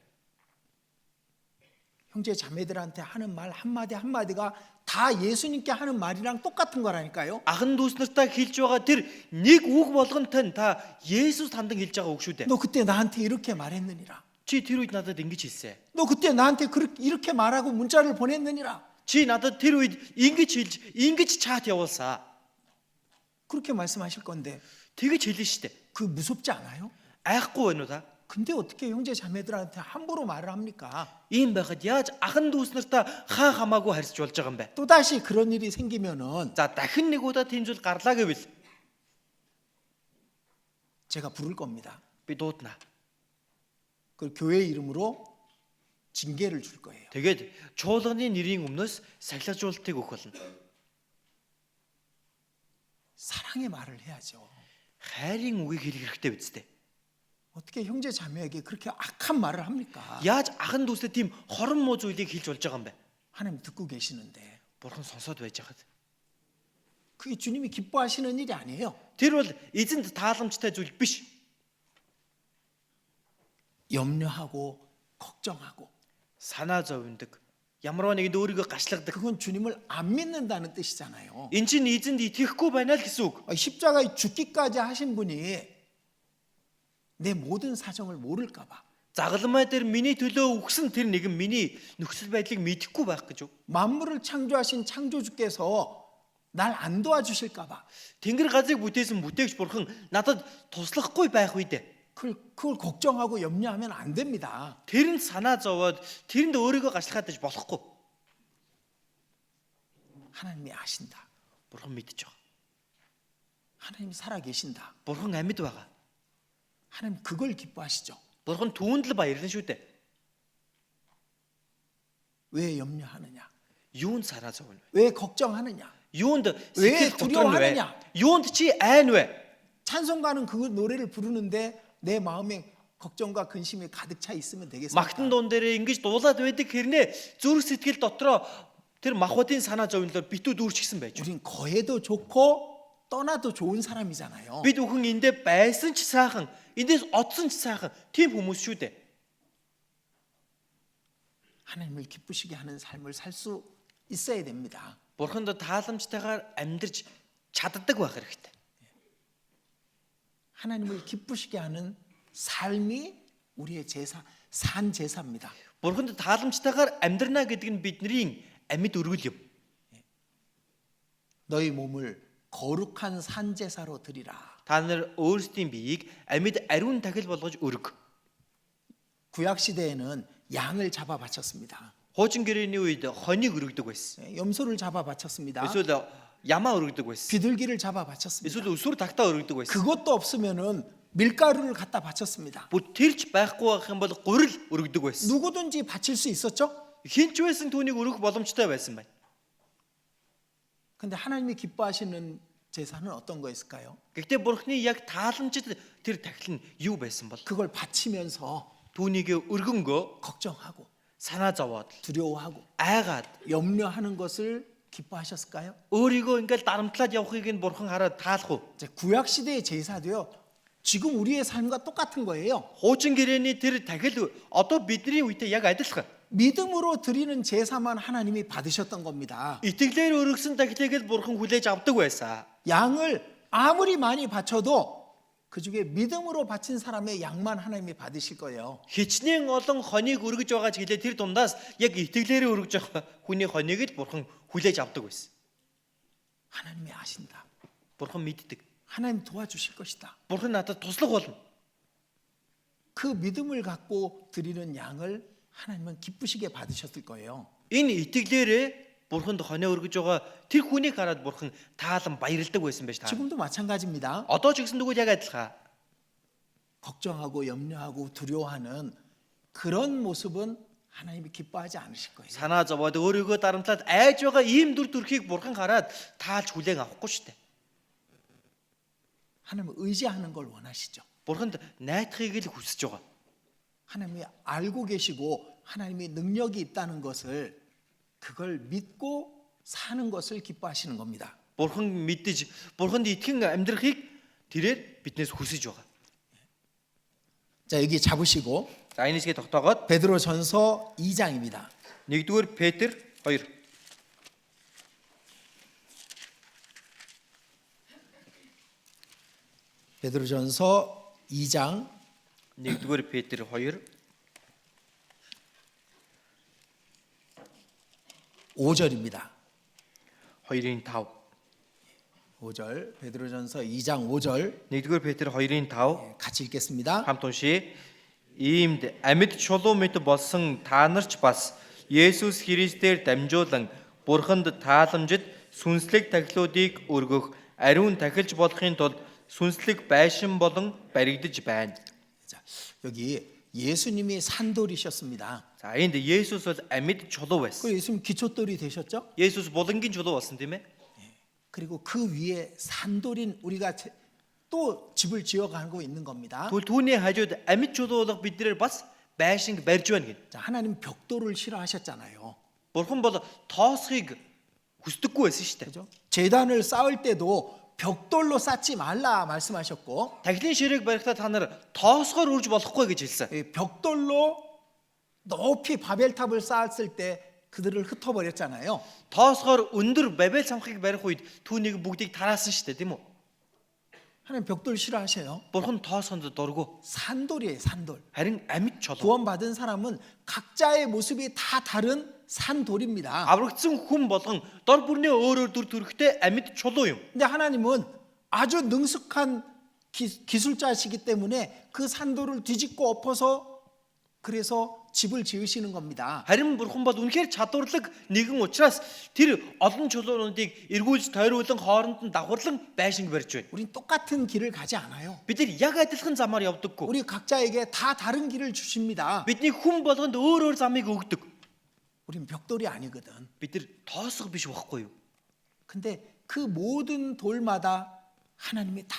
형제 자매들한테 하는 말 한마디 한마디가 다 예수님께 하는 말이랑 똑같은 거라니까요. Ахын дүүс нартаа хэлж байгаа тэр нэг үг болгонтой нь та Есүс тандан хэлж байгаа үг шүү дээ. 너 그때 나한테 이렇게 말했느니라. Чи тэр үед надад ингэж хэлсэн. 너 그때 나한테 이렇게 말하고 문자를 보냈느니라. Чи надад тэр үед ингэж хэлж, ингэж чат явуулсаа. 그렇게 말씀하실 건데 Тэгэж хэлнэ штэ. 그 무섭지 않아요? Айхгүй байна уу та? 근데 어떻게 형제 자매들한테 함부로 말을 합니까? Ийм байхад яаж ахын дүүс нартаа хаа хамаагүй харьцаж болж байгаа юм бэ? 또다시 그런 일이 생기면은 За дахин нэг удаа тийм зүйл гарлаа гэвэл 제가 부를 겁니다. Би дуудана. 그 교회 이름으로 징계를 줄 거예요. Тэгээд чуулганы нэрийн өмнөөс сахилжуулалтыг өгөх болно. 사랑의 말을 해야죠. Хайрын үгийг хэлэх хэрэгтэй биз дээ. 어떻게 형제 자매에게 그렇게 악한 말을 합니까? Яаж ахан дүүсээ тийм хорон муу зүйлийг хэлж болж байгаа юм бэ? 하나님 듣고 계시는데 Бурхан сонсоод байж хаад. 그게 주님이 기뻐하시는 일이 아니에요. Тэр бол эзэнд тааламжтай зүйл биш. 염려하고 걱정하고 Санаа зовндог. Ямарваа нэгэнд өөрийгөө гашлагдаг. 그건 주님을 안 믿는다는 뜻이잖아요. Энд чинь эзэнд итгэхгүй байна л гэсэн үг. 십자가에 죽기까지 하신 분이 내 모든 사정을 모를까 봐. Загалмай дээр миний төлөө үгсэн тэр нэгэн миний нөхцөл байдлыг мэдэхгүй байх гэж юу? 만물을 창조하신 창조주께서 날 안 도와주실까 봐. Тэнгэр газрыг бүтээсэн бүтээгч бурхан надад туслахгүй байх үед 그걸 걱정하고 염려하면 안 됩니다. тэрэнд санаа зовоод тэрэнд өөрийгөө гашлахад дэж болохгүй. 하나님이 아신다. Бурхан мэдж байгаа. 하나님이 살아 계신다. Бурхан амьд байгаа. 하나님 그걸 기뻐하시죠. Бурхан түүнд л баярлан шүү дээ. 왜 염려하느냐? Юунд санаа зовно вэ? 왜 걱정하느냐? Юунд 왜 сэтгэл готрон вэ? 두려워하느냐? Юунд чи айн вэ? 찬송가는 그 노래를 부르는데 내 마음에 걱정과 근심이 가득 차 있으면 되겠습니까? Магтан дуун дээр ингэж дуулаад байдаг хэрнээ зүрх сэтгэл дотроо тэр махбодын санаа зовнолоор битүү дүүрчихсэн байж. 우린 거해도 좋고 떠나도 좋은 사람이잖아요. Бид бүхэн эндээ байсан ч сайхан, эндээс одсон ч сайхан тийм хүмүүс шүү дээ. 하나님을 기쁘시게 하는 삶을 살 수 있어야 됩니다. Бурханд тааламжтайгаар амьдарч чаддаг байх хэрэгтэй. 하나님을 기쁘시게 하는 삶이 우리의 제사, 산 제사입니다. Бурханд тааламжтайгаар амьдрна гэдэг нь бидний амьд өргөл юм. 너희 몸을 거룩한 산 제사로 드리라. Та нар өөрсдийн биеийг амьд ариун тахил болгож өрг. 구약 시대에는 양을 잡아 바쳤습니다. Хуучин гэрээний үед хоныг өргөдөг байсан. 염소를 잡아 바쳤습니다. Эсвэл ямаа өргөдөг байсан. 비둘기를 잡아 바쳤습니다. Эсвэл өсвөр тагтаа өргөдөг байсан. 그것도 없으면은 밀가루를 갖다 바쳤습니다. Бүр тэрч байхгүй байх юм бол гурил өргөдөг байсан. 누구든지 바칠 수 있었죠? Хинч байсан түүнийг өргөх боломжтой байсан байна. 근데 하나님이 기뻐하시는 제사는 어떤 거였을까요? Гэхдээ Бурхны яг тааламжид тэр тахил нь юу байсан бол 그걸 바치면서 түүнийг өргөнгөө 걱정하고 санаа зовоод 두려워하고 айгаад 염려하는 것을 기뻐하셨을까요? өөрийгөө ингээл дарамтлаад явахыг нь Бурхан хараад таалах уу? 이제 구약 시대의 제사도요. 지금 우리의 삶과 똑같은 거예요. Хуучин гэрээний тэр тахил одоо бидний үетэй яг адилхан. 믿음으로 드리는 제사만 하나님이 받으셨던 겁니다. Итгэлээр өргөсөн тахилыг л Бурхан хүлээж авдаг байсан. 양을 아무리 많이 바쳐도 그 중에 믿음으로 바친 사람의 양만 하나님이 받으실 거예요. Хичнээн олон хоныг өргөж байгаа ч гэлээ тэр дундаас яг итгэлээр өргөж байгаа хүний хоныг л Бурхан хүлээж авдаг байсан. 하나님이 아신다. Бурхан мэддэг. 하나님 도와주실 것이다. Бурхан надад туслах болно. 그 믿음을 갖고 드리는 양을 하나님은 기쁘시게 받으셨을 거예요. Энэ итгэлээрээ Бурханд хоноо өргөж байгаа тэр хүнийг хараад Бурхан таалан баярлдаг байсан байж таа. 지금도 마찬가지입니다. Одоо ч гэсэн тэгвэл яг адилхан. 걱정하고 염려하고 두려워하는 그런 모습은 하나님이 기뻐하지 않으실 거예요. Санаа зовоод өөрийгөө дарамтлаад айж байгаа ийм дүр төрхийг Бурхан хараад таалж хүлээн авахгүй шүү дээ. 하나님을 의지하는 걸 원하시죠. Бурханд найдахыг л хүсэж байгаа. 하나님이 알고 계시고 하나님이 능력이 있다는 것을 그걸 믿고 사는 것을 기뻐하시는 겁니다. Бурхан мэдэж, Бурханд итгэн амьдрахыг тэрээр биднээс хүсэж байгаа. 자, 여기 잡으시고 За энэ хэсгээ тогтоогоод 베드로전서 2장입니다. 1-р Петр 2. 베드로전서 2장 1-р Петр 2 5절입니다. 2-ын 5. 5절 베드로전서 2장 5절 1-р Петр 2-ын 5 같이 읽겠습니다. хамт уншия. Иймд амьд чулуу мэт болсон та нарч бас Есүс Христээр дамжуулан Бурханд тааламжид сүнслэг тахилуудыг өргөх ариун тахилж болохын тулд сүнслэг байшин болон баригдаж байна. 자, 여기 예수님이 산돌이셨습니다. За энд Есүс бол амьд чулуу байсан. 그 예수님 기초돌이 되셨죠? Есүс булангийн чулуу болсон тийм ээ. 그리고 그 위에 산돌인 우리가 또 집을 지어가고 있는 겁니다. Тэгвэл түүний хажууд амьд чулуу болох биднэр бас байшинг барьж байна гэнэ. 자, 하나님 벽돌을 싫어하셨잖아요. Бурхан бол тоосхийг хүсдэггүй байсан шүү дээ. 그죠? 제단을 쌓을 때도 벽돌로 쌓지 말라 말씀하셨고, Тахилын ширээг барихтаа та нар тоосгоор үрж болохгүй гэж хэлсэн. 이 벽돌로 높이 바벨탑을 쌓았을 때 그들을 흩어버렸잖아요. Тоосгоор өндөр Бабел самхыг барих үед түүнийг бүгдийг тараасан шүү дээ, тийм үү? 하나님 벽돌 싫어하셔요. Бурхан тоосонд дургу. 산돌이에요, 산돌. Харин амьд чулуу. 구원받은 사람은 각자의 모습이 다 다른 산돌입니다. Аврагдсан хүн болгон дор бүрнээ өөр өөр дүр төрхтэй амьд чулуу юм. 근데 하나님은 아주 능숙한 기술자시기 때문에 그 산돌을 뒤집고 엎어서 그래서 집을 지으시는 겁니다. Харин Бурхан бол үнэхээр чадварлаг нэгэн учраас тэр олон чулуунуудыг эргүүлж тойруулан хооронд нь давхарлан байшинг барьж байна. 우린 똑같은 길을 가지 않아요. Бид нар яг адилхан замаар явдаггүй. 우리 각자에게 다 다른 길을 주십니다. Бидний хүн болгонд өөр өөр замыг өгдөг. 우린 벽돌이 아니거든. Бид нар тоосго биш байхгүй юу? 근데 그 모든 돌마다 하나님이 다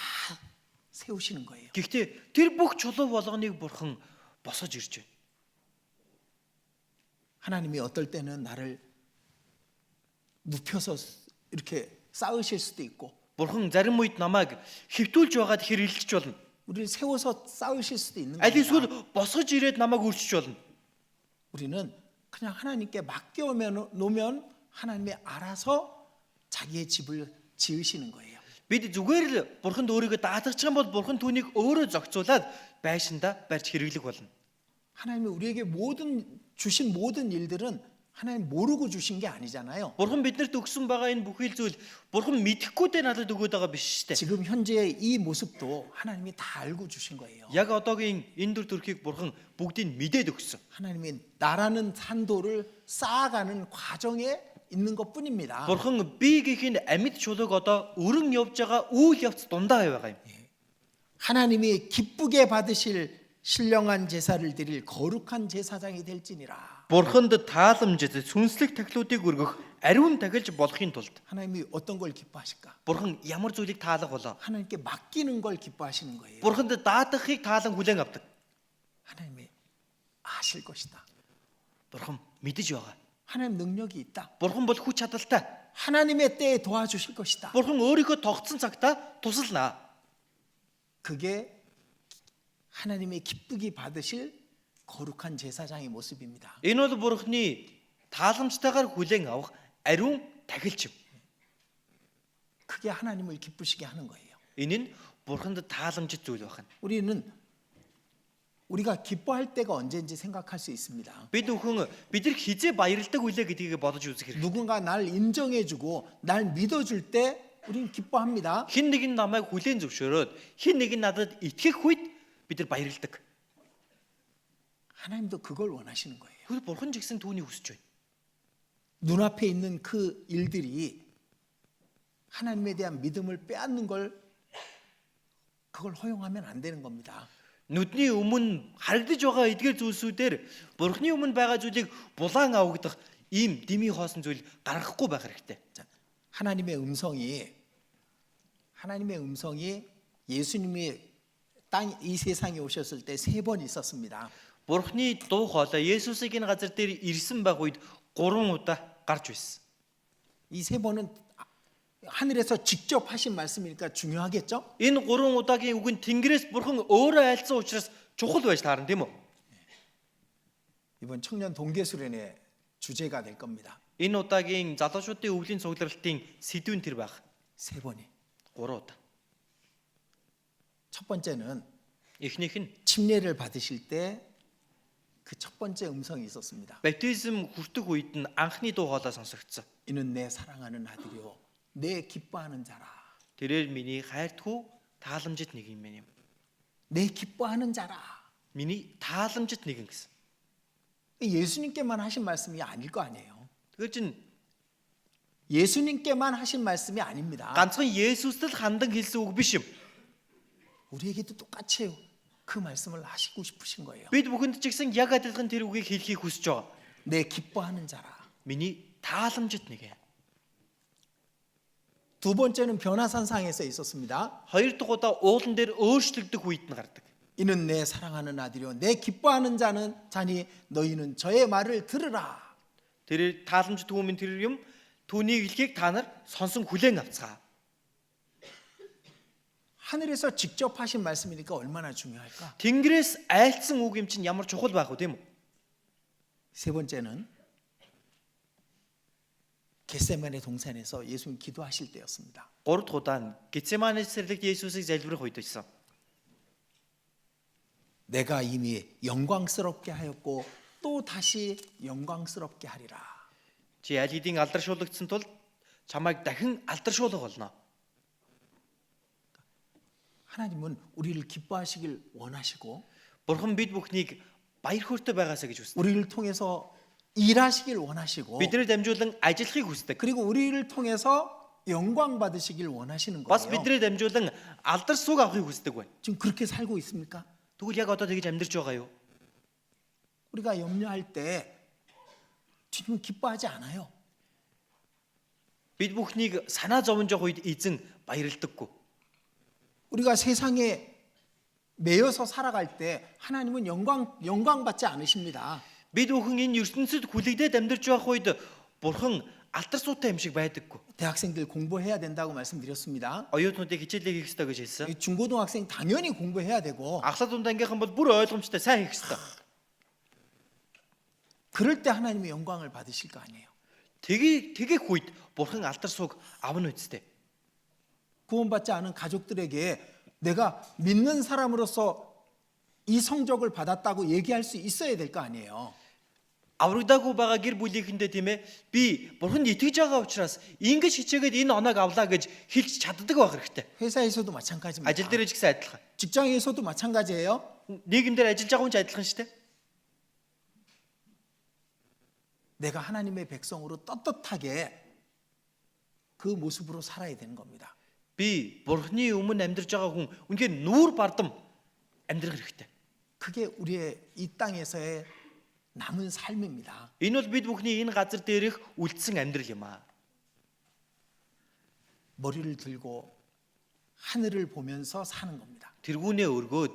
세우시는 거예요. Гэхдээ тэр бүх чулуу болгоныг Бурхан босож ирж байна. 하나님이 어떨 때는 나를 눕혀서 이렇게 쌓으실 수도 있고, Бурхан зарим үед намайг хэвтүүлж байгаад хэрэлдэж болно. 우리를 세워서 쌓으실 수도 있는 Аль 겁니다. эсвэл босгож ирээд намайг үрчиж болно. 우리는 그냥 하나님께 맡겨 놓으면 하나님이 알아서 자기의 집을 지으시는 거예요. Бид зүгээр л Бурханд өөрийгөө даатгах юм бол Бурхан түүнийг өөрөө зохицуулаад байшинда барьж хэрэглэх болно. 하나님이 우리에게 주신 모든 일들은 하나님 모르고 주신 게 아니잖아요. Бурхан биднэрт өгсөн байгаа энэ бүхий л зүйл Бурхан мэдэхгүй дээ надад өгөөд байгаа биш шүү дээ. 지금 현재의 이 모습도 하나님이 다 알고 주신 거예요. Яг одоогийн энэ дүр төрхийг Бурхан бүгдийг мэдээд өгсөн. 하나님이 나라는 산도를 쌓아가는 과정에 있는 것뿐입니다. Бурхан би гэхийн амьд чулууг одоо өрн явж байгаа үйл явц дундаа байгаа юм. 하나님이 기쁘게 받으실 신령한 제사를 드릴 거룩한 제사장이 될지니라. Бурханд тааламжид сүнслэг тахилуудыг өргөх ариун тахилж болохын тулд 하나님이 어떤 걸 기뻐하실까? Бурхан ямар зүйлийг таалах болоо? 하나님께 맡기는 걸 기뻐하시는 거예요. Бурханд даатгахыг таалан хүлээн авдаг. 하나님이 아실 것이다. Бурхан мэдэж байгаа. 하나님 능력이 있다. Бурхан бол хүч чадалтай. 하나님의 때에 도와주실 것이다. Бурхан өөрийнхөө тогтсон цагтаа туслана. 그게 하나님의 기쁘게 받으실 거룩한 제사장의 모습입니다. Энэ бол Бурханы тааламжтайгаар хүлээн авах ариун тахилч юм. 그게 하나님을 기쁘시게 하는 거예요. Энэ нь Бурханд тааламжит зүйл байна. 우리가 기뻐할 때가 언제인지 생각할 수 있습니다. Бид бид нар хизээ баярлдаг үлээ гэдгийг бодож үзэх хэрэгтэй. 누군가 날 인정해주고 날 믿어줄 때 우리는 기뻐합니다. Хин нэг нь намайг хүлээн зөвшөөрөөд хин нэг нь надад итгэх үед бид нар баярлдаг. 하나님도 그걸 원하시는 거예요. Тэгвэл Бурхан ч гэсэн түүнийг хүсэж байна. 눈앞에 있는 그 일들이 하나님에 대한 믿음을 빼앗는 그걸 허용하면 안 되는 겁니다. Нүдний өмнө харагдаж байгаа эдгээр зүйлсүүдээр Бурханы өмнө байгаа зүйлийг булаан авагдах ийм дими хоосон зүйл гаргахгүй байх хэрэгтэй. 자, 하나님의 음성이 예수님이 이 세상에 오셨을 때 3번 있었습니다. Бурханы дуу хоолой Есүсийг энэ газар дээр ирсэн байх үед 3 удаа гарч байсан. 이 3번은 하늘에서 직접 하신 말씀이니까 중요하겠죠? Энэ 3 удаагийн үг нь Тэнгэрээс Бурхан өөрөө айлцсан учраас чухал байж таарна тийм үү? 이번 청년 동계수련의 주제가 될 겁니다. Энэ удаагийн залуучуудын өвлийн цугларалтын сэдвэн тэр байх. 3번이. 3 удаа. 첫 번째는 Эхнийх нь 침례를 받으실 때 그 첫 번째 음성이 있었습니다. баптизм хүртэх үед нь анхны дуу хоолой сонсогдсон. 이는 내 사랑하는 아들이요 내 기뻐하는 자라. Тэрээр миний хайртгүй тааламжит нэг юм байна юм. 내 기뻐하는 자라. Миний тааламжит нэгэн гэсэн. 예수님께만 하신 말씀이 아닐 거 아니에요. Тэгэхээр чин 예수님께만 하신 말씀이 아닙니다. ганцхан Есүст л хандан хэлсэн үг биш юм. 우리에게도 똑같이 그 말씀을 하시고 싶으신 거예요. Бид бүхэнд ч гэсэн яг адилхан тэр үгийг хэлхийг хүсэж байгаа. 내 기뻐하는 자라. Миний тааламжит нэг. 두 번째는 변화산상에 써 있었습니다. Хоёр дахь удаа уулан дээр өөрчлөгдөх үед нь гардаг. 이는 내 사랑하는 아들이요 내 기뻐하는 자니 너희는 저의 말을 들으라. Тэр тааламжит хүмүүс тэр юм түүнийг хэлхийг та нар сонсон хүлээн авцгаа. 하늘에서 직접 하신 말씀이니까 얼마나 중요할까? Тэнгэрээс айлцсан үг юм чинь ямар чухал байх вэ тийм үү? 세 번째는 겟세마네 동산에서 예수님 기도하실 때였습니다. Гурав дахь удаа нь Гетсемане цэцэрлэгт Есүсийг залбирах үед байсан. 내가 이미 영광스럽게 하였고 또 다시 영광스럽게 하리라. Чи аль хэдийн алдаршуулгдсан тул чамайг дахин алдаршуулах болно. 하나님은 우리를 기뻐하시길 원하시고 Бурхан бид бүхнийг баяр хөөртэй байгаасаа гэж хүсдэг. 우리를 통해서 일하시길 원하시고 Биднэр дамжуулан ажиллахыг хүсдэг. 그리고 우리를 통해서 영광 받으시길 원하시는 Бас 거예요. биднэр дамжуулан алдар суг авахыг хүсдэг байна. 지금 그렇게 살고 있습니까? Тэгвэл яг одоо тэгж амьдарч байгаа юу? 우리가 염려할 때 지금 기뻐하지 않아요. Бид бүхнийг санаа зовж явах үед эзэн баярлдаггүй. 우리가 세상에 매여서 살아갈 때 하나님은 영광 받지 않으십니다. Бид бүхэн энэ ертөнцид хүлэгдээд амьдарч байх үед Бурхан алдар суутай юм шиг байдаггүй. 대학생들 공부해야 된다고 말씀드렸습니다. Оюутнуудыг хичээлээ хийх ёстой гэж хэлсэн. 이 중고등학생 당연히 공부해야 되고 Ахлах дунд ангийнхан бол бүр ойлгомжтой сайн хийх ёстой. 그럴 때 하나님의 영광을 받으실 거 아니에요. Тэgeэх үед Бурхан алдар сууг авна үсттэй. 구원받지 않은 가족들에게 내가 믿는 사람으로서 이 성적을 받았다고 얘기할 수 있어야 될 거 아니에요. Аврагдаагүй байгаа гэр бүлийнхэндээ тийм ээ би Бурханд итгэж байгаа учраас ингэж хичээгээд энэ оноог авлаа гэж хэлж чаддаг байх хэрэгтэй. 회사에서도 마찬가지입니다. Ажил дээр ч гэсэн адилхан. 직장에서도 마찬가지예요. Нийгэмдэр ажиллаж байгаа хүн ч адилхан шүү дээ. 내가 하나님의 백성으로 떳떳하게 그 모습으로 살아야 되는 겁니다. Би Бурханы өмнө амьдарч байгаа хүн үнэхээр нүүр бардам амьдрах хэрэгтэй. 그게 우리의 이 땅에서의 남은 삶입니다. Энэ бол бид бүхний энэ газар дээрх үлдсэн амьдрал юм аа. 머리를 들고 하늘을 보면서 사는 겁니다. Тэргүүнээ өргөөд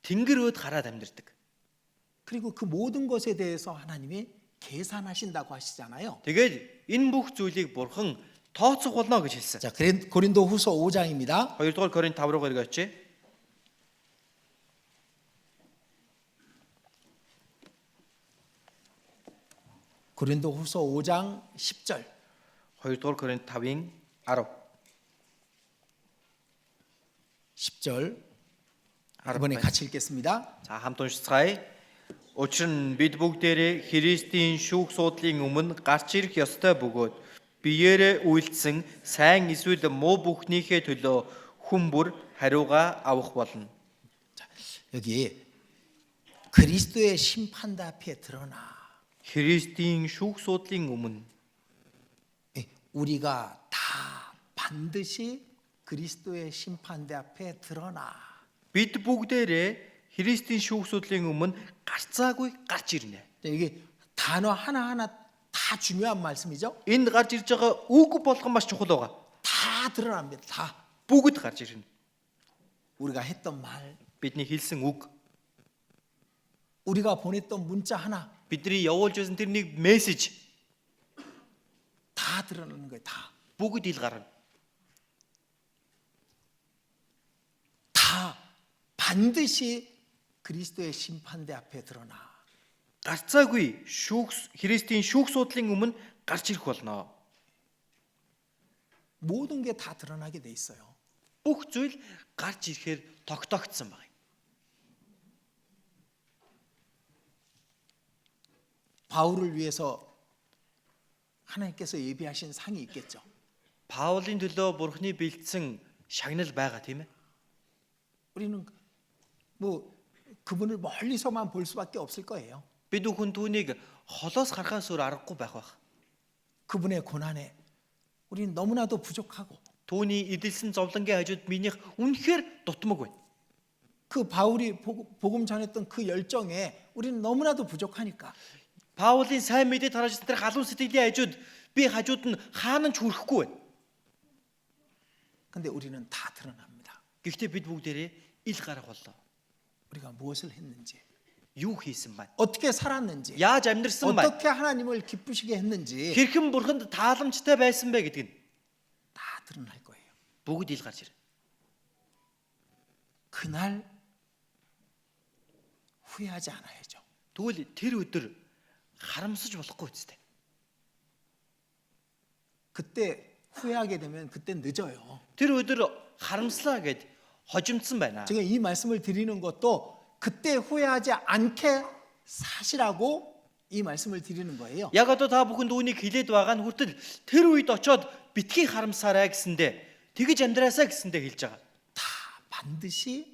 тэнгэр өөд хараад амьдардаг. 그리고 그 모든 것에 대해서 하나님이 계산하신다고 하시잖아요. Тэгээд энэ бүх зүйлийг Бурхан тооцох болно гэж хэлсэн. 자, 고린도 후서 5장입니다. 2-р Коринт 5 руу эргэж. 고린도 후서 5장 10절. 2-р Коринт 5-ын 10. 10절. 이번에 같이 읽겠습니다. За хамт уншицгаая. Учир нь бид бүгдээрээ Христийн шүүх суудлын өмнө гарч ирэх ёстой бөгөөд биеэрээ үйлдсэн сайн эсвэл муу бүхнийхээ төлөө хүн бүр хариугаа авах болно. 여기 그리스도의 심판대 앞에 드러나 Христийн шүүх суудлын өмнө 우리가 다 반드시 그리스도의 심판대 앞에 드러나 бид бүгдээрээ Христийн шүүх суудлын өмнө гарцаагүй гарч ирнэ. 이게 단어 하나하나 다 중요한 말씀이죠. Энд гарч ирж байгаа үг болгон маш чухал байгаа. 다 드러납니다. 다 Бүгд гарч ирнэ. 우리가 했던 말, Бидний хэлсэн үг, 우리가 보냈던 문자 하나 бидний явуулж байсан тэр нэг мессеж 다 드러나는 거예요. 다. бүгд ил гарна. 다 반드시 그리스도의 심판대 앞에 드러나. Гарцаагүй Христийн шүүх суудлын өмнө гарч ирэх болно. 모든 게 다 드러나게 돼 있어요. Бүх зүйл гарч ирэхээр тогтоогдсон байна. 바울을 위해서 하나님께서 예비하신 상이 있겠죠. Паулын төлөө Бурхны бэлдсэн шагнал байгаа тийм ээ. 우리는 뭐 그분을 멀리서만 볼 수밖에 없을 거예요. Бид бүхэн түүнийг холоос харахаас өөр аргагүй байх байх. 그분의 고난에 우리는 너무나도 부족하고 Түүний эдэлсэн зовлонгийн хажууд минийх үнэхээр дутмаг байна. 그 바울이 복음 전했던 그 열정에 우리는 너무나도 부족하니까 Паулын сайн мэдээ тарааж тэр халуун сэтгэлийн хажууд би хажууд нь хаана ч хүрэхгүй байна. 근데 우리는 다 드러납니다. Гэхдээ бид бүгдээрээ ил гарах боллоо. 우리가 무엇을 했는지, Юу хийсэн байна? 어떻게 살았는지, Яаж амьдрсан байна? 어떻게 하나님을 기쁘시게 했는지 Хэрхэн бурханд тааламжтай байсан бэ гэдг нь 다 드러날 거예요. бүгд ил гарч ирнэ. 그날 후회하지 않아야죠. Тэгвэл тэр өдөр харамсаж болохгүй үстэй. 그때 후회하게 되면 그때 늦어요. Тэр өдөр харамслаа гэд хожимдсан байна. 제가 이 말씀을 드리는 것도 그때 후회하지 않게 사시라고 이 말씀을 드리는 거예요. Яг одоо та бүхэнд үүнийг хэлээд байгаа нь хүртэл тэр үед очоод битгий харамсаарай гэсэндэ тэгж амьдраасаа гэсэндэ хэлж байгаа. 다 반드시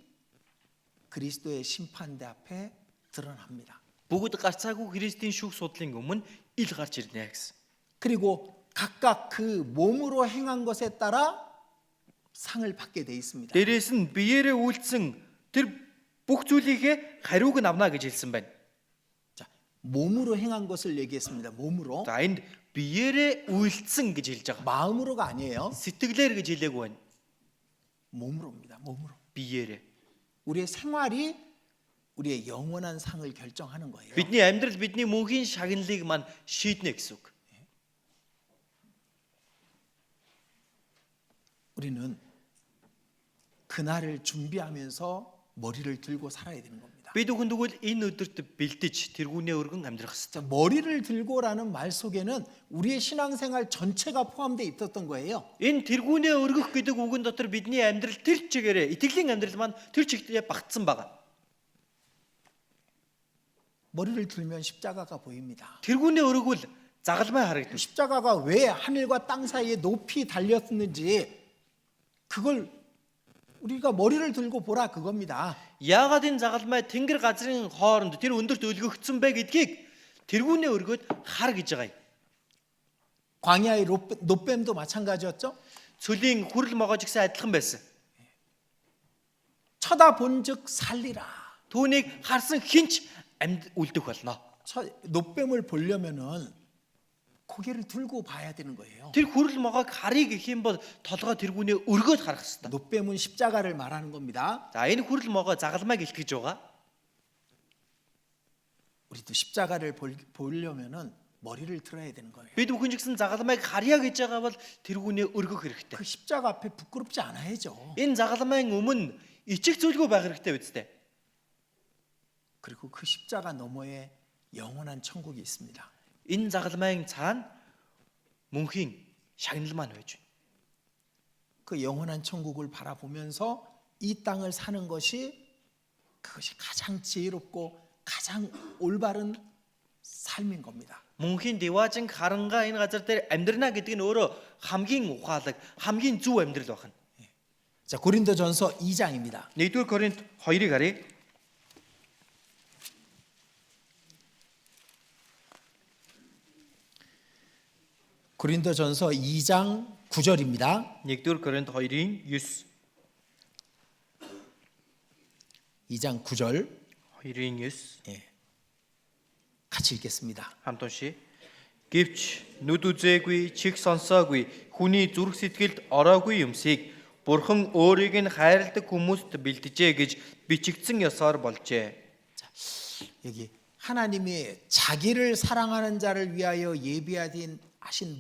그리스도의 심판대 앞에 드러납니다. Бүгд гарцаагүй Христийн шүүх судлын өмнө ил гарч ирнэ гэсэн. 그리고 각각 그 몸으로 행한 것에 따라 상을 받게 돼 있습니다. Дээрээс нь биеэрээ үйлдсэн тэр бүх зүйлийнхээ хариуг нь авна гэж хэлсэн байна. 자, 몸으로 행한 것을 얘기했습니다. 몸으로. За энд биеэрээ үйлдсэн гэж хэлж байгаа. 마음으로가 아니에요. Сэтгэлээр гэж хэлээгүй байна. 몸으로입니다. 몸으로. Биеэрээ. 우리의 생활이 우리의 영원한 상을 결정하는 거예요. Бидний амьдрал бидний мөнхийн шагналыг маань шийднэ гэсэн үг. 우리는 그날을 준비하면서 머리를 들고 살아야 되는 겁니다. Бид бүхэн тэгвэл энэ өдөрт бэлдэж тэргүүнээ өргөн амьдрах 자, хэрэгтэй. 머리를 들고라는 말 속에는 우리의 신앙생활 전체가 포함되어 있었던 거예요. Энэ тэргүүнээ өргөх гэдэг үгэн дотор бидний амьдрал тэр чигээрээ итгэлийн амьдрал маань тэр чигтээ багтсан байгаа. 머리를 들면 십자가가 보입니다. тэргүүнээ өргөвөл загалмай харагдана. 십자가가 왜 하늘과 땅 사이에 높이 달렸는지 그걸 우리가 머리를 들고 보라 그겁니다. Яагаад энэ загалмай тэнгэр газрын хооронд тэр өндөрт өлгөгдсөн бэ гэдгийг тэргүүнээ өргөөд хар гэж байгаа юм. 광야의 놋뱀도 마찬가지였죠. Цөлийн хүрэл могоож гисэн адилхан байсан. 쳐다본즉 살리라. Түүнийг харсан хинч амьд үлдэх болно. 놋뱀을 보려면은 고개를 들고 봐야 되는 거예요. Тэр хүрэл могоог харъя гэх юм бол толгой тэргүүнээ өргөөд харах хэрэгтэй. 놋뱀은 십자가를 말하는 겁니다. За энэ хүрэл могоо загалмайг илтгэж байгаа. 우리도 십자가를 보려면은 머리를 들어야 되는 거예요. Бид бүхэн ч гэсэн загалмайг харъя гэж байгаа бол тэргүүнээ өргөх хэрэгтэй. 그 십자가 앞에 부끄럽지 않아야죠. Энэ загалмайн өмнө ичих зүйлгүй байх хэрэгтэй үстэй. 그리고 그 십자가 너머에 영원한 천국이 있습니다. Энэ загалмайн цаана мөнхийн шагнал маань байж байна. 그 영원한 천국을 바라보면서 이 땅을 사는 것이 그것이 가장 지혜롭고 가장 올바른 삶인 겁니다. Мөнхийн диваажин харангаа энэ газар дээр амьдрна гэдэг нь өөрөө хамгийн ухаалаг, хамгийн зөв амьдрал байна. 자, 고린도전서 2장입니다. 1-р Коринт 2-ыг харъя. 고린도전서 2장 9절입니다. 1-р Коринт 2-ын 9. 2장 9절 2-ын 9 같이 읽겠습니다. хамт уншия. Гэвч нүд үзээгүй, чих сонсоогүй, хүний зүрх сэтгэлд ороогүй юмсыг Бурхан өөрийг нь хайрладаг хүмүүст бэлдэжээ гэж бичигдсэн ёсоор болжээ. 여기 하나님이 자기를 사랑하는 자를 위하여 예비하신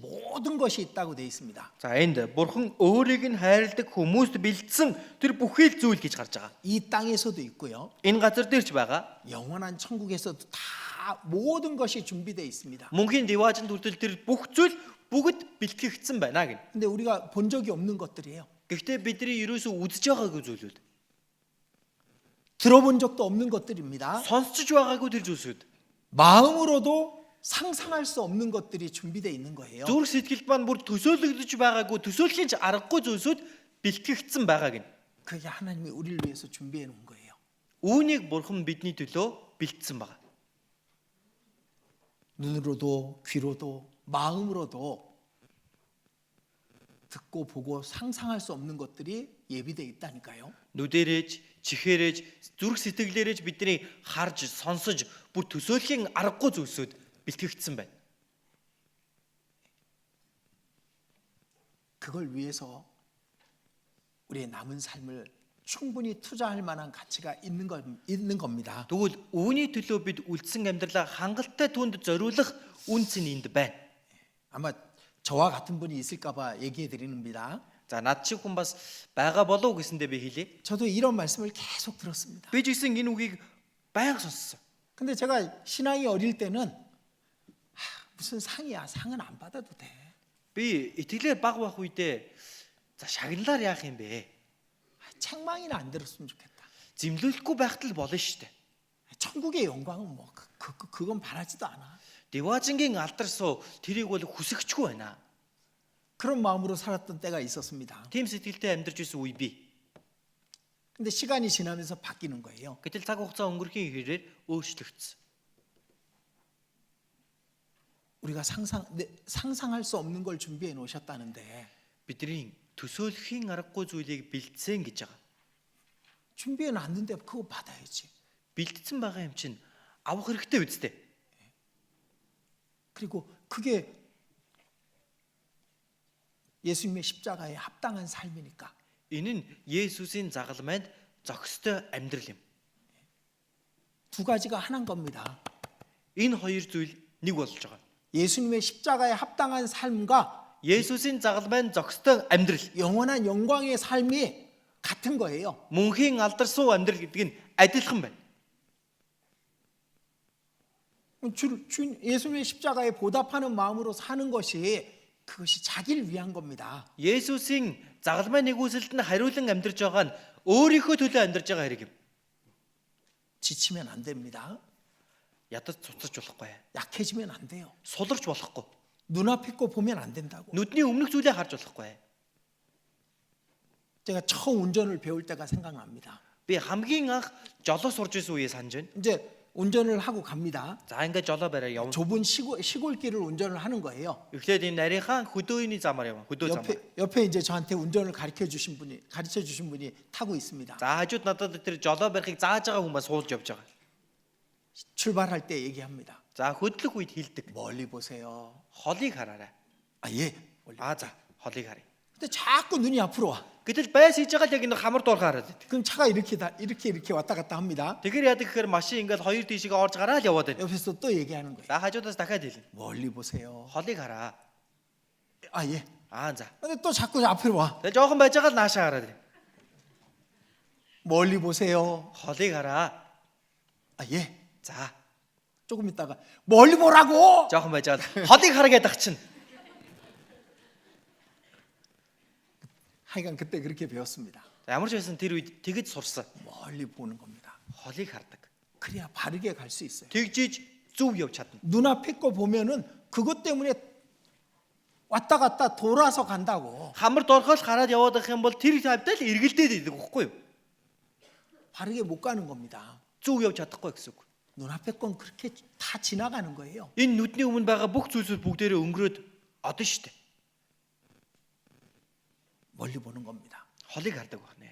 모든 것이 있다고 되어 있습니다. За энд Бурхан өөрийг нь хайрладаг хүмүүст бэлдсэн тэр бүхэл зүйл гэж гарч байгаа. 이 땅에서도 있고요. Энэ газар дээр ч байгаа. 영원한 천국에서도 다 모든 것이 준비되어 있습니다. Мөнхийн диваажинд хүртэл тэр бүх зүйл бүгд бэлтгэгдсэн байна гэнэ. 근데 우리가 본 적이 없는 것들이에요. Гэхдээ бидний ерөөсөө үзэж байгаагүй зүйлүүд. 들어본 적도 없는 것들입니다. Сонсч байгаагүй тэр зүйлсүүд. 마음으로도 상상할 수 없는 것들이 준비되어 있는 거예요. Зүрх сэтгэлд маань бүр төсөөлөгдөж байгаагүй, төсөөлхийн ч аргагүй зүйлсүүд бэлтгэгдсэн байгаа гэнэ. 그게 하나님이 우리를 위해서 준비해 놓은 거예요. Үүнийг Бурхан бидний төлөө бэлдсэн байгаа. 눈으로도 귀로도 마음으로도 듣고 보고 상상할 수 없는 것들이 예비되어 있다니까요. Нүдэрэж, чихээрэж зүрх сэтгэлээрэж бидний харж, сонсож, бүр төсөөлхийн аргагүй зүйлсүүд бэлтгэгдсэн байна. 그걸 위해서 우리의 남은 삶을 충분히 투자할 만한 가치가 있는 겁니다. Тэгвэл үүний төлөө бид үлдсэн амьдралаа хангалттай түнд зориулах үнц нь энд байна. 아마 저와 같은 분이 있을까봐 얘기해 드립니다. За над шиг хүн бас байгаа болов уу гэсэндээ би хэлье. 저도 이런 말씀을 계속 들었습니다. Би ч гэсэн энэ үгийг байнга сонссон. 근데 제가 신앙이 어릴 때는 무슨 상이야, 상은 안 받아도 돼. Би итгэлээр баг байх үедээ за шагналаар яах юм бэ? 책망이나 안 들었으면 좋겠다. Зэмлүүлэхгүй байхад л болно шүү дээ. 천국의 영광은 뭐 그건 바라지도 않아. Деважингийн алдарсуу тэрийг бол хүсэхчгүй байна. 그런 마음으로 살았던 때가 있었습니다. Тийм сэтгэлтэй амьдарч исэн үе би. 근데 시간이 지나면서 바뀌는 거예요. Гэтэл цаг хугацаа өнгөрхийн хэрээр өөрчлөгдсөн. 우리가 상상할 수 없는 걸 준비해 놓으셨다는데 Бидний төсөөлөхийн аргагүй зүйлийг бэлдсэн гэж байгаа. 준비해 놨는데 그거 받아야지. Бэлдсэн байгаа юм чинь авах хэрэгтэй үстэй. 그리고 그게 예수님의 십자가에 합당한 삶이니까. Энэ нь Есүсийн загалмайд зохистой амьдрал юм. 두 가지가 하나인 겁니다. Энэ хоёр зүйл нэг болж байгаа. 예수님의 십자가에 합당한 삶과 Есүсийн загалмайд зохистой амьдрал, 영원한 영광의 삶이 같은 거예요. мөнхийн алдарсуу амьдрал гэдэг нь адилхан байна. 예수님의 십자가에 보답하는 마음으로 사는 그것이 자기를 위한 겁니다. Есүсийн загалмай нэгүсэлд нь хариулан амьдарч байгаа нь өөрийнхөө төлөө амьдарч байгаа хэрэг юм. 지치면 안 됩니다. Ядаж цуцаж болохгүй. 약해지면 안 돼요. Суларч болохгүй. 눈앞에 거 보면 안 된다고. Нүдний өмнөх зүйлээ харж болохгүй. 제가 처음 운전을 배울 때가 생각납니다. Би хамгийн анх жолоо сурж исэн үеэ санаж байна. 이제 운전을 하고 갑니다. За ингээд жолоо бараа явна. 좁은 시골길을 운전을 하는 거예요. Эхлээд энэ нарийнхаа хөдөөний замаар явна. хөдөө замаар. 옆에 이제 저한테 운전을 가르쳐 주신 분이 타고 있습니다. За хажууд надад тэр жолоо барихыг зааж байгаа хүн ба суулж явж байгаа. 출발할 때 얘기합니다. За хөдлөх үед хилдэг. 멀리 보세요. Холыг хараарай. 예. За холыг харъя. 근데 자꾸 눈이 앞으로 와. Гэтэл байс хийж байгаа л яг энэ хамар дуурхаа хараад байдаг. 그럼 차가 이렇게 왔다 갔다 합니다. Тэгэхээр яадаг гэхээр машин ингээд хоёр тийшээ орж гараад яваад байна. 옆에서 또 얘기하는 거예요. За хажуудаас дахиад хэлнэ. 멀리 보세요. Холыг хараа. 예. За. 근데 또 자꾸 앞으로 와. Тэгээ жоохон байж байгаа л наашаа хараад байна. 멀리 보세요. Холыг хараа. 예. За. 조금 있다가 멀리 보라고. Жоохон байж байгаа л холыг хараа гэдэг чинь. 하여간 그때 그렇게 배웠습니다. За ямар ч байсан тэр үед тэгж сурсан. 멀리 보는 겁니다. Холыг хардаг. 그래야 바르게 갈 수 있어요. Тэгжиж зөв явж чадна. 눈앞에 거 보면은 그것 때문에 왔다 갔다 돌아서 간다고. Хамар доорхоол хараад яваад байх юм бол тэр тавьдаа л эргэлдээд идэг үхгүй юу? 바르게 못 가는 겁니다. Зөв явж чадахгүй гэсэн үг. 눈앞에 건 그렇게 다 지나가는 거예요. Энэ нүдний өмнө байгаа бүх зүйлсүүд бүгдээрээ өнгөрөөд одно штэ. 멀리 보는 겁니다. Холыг хардаг байна.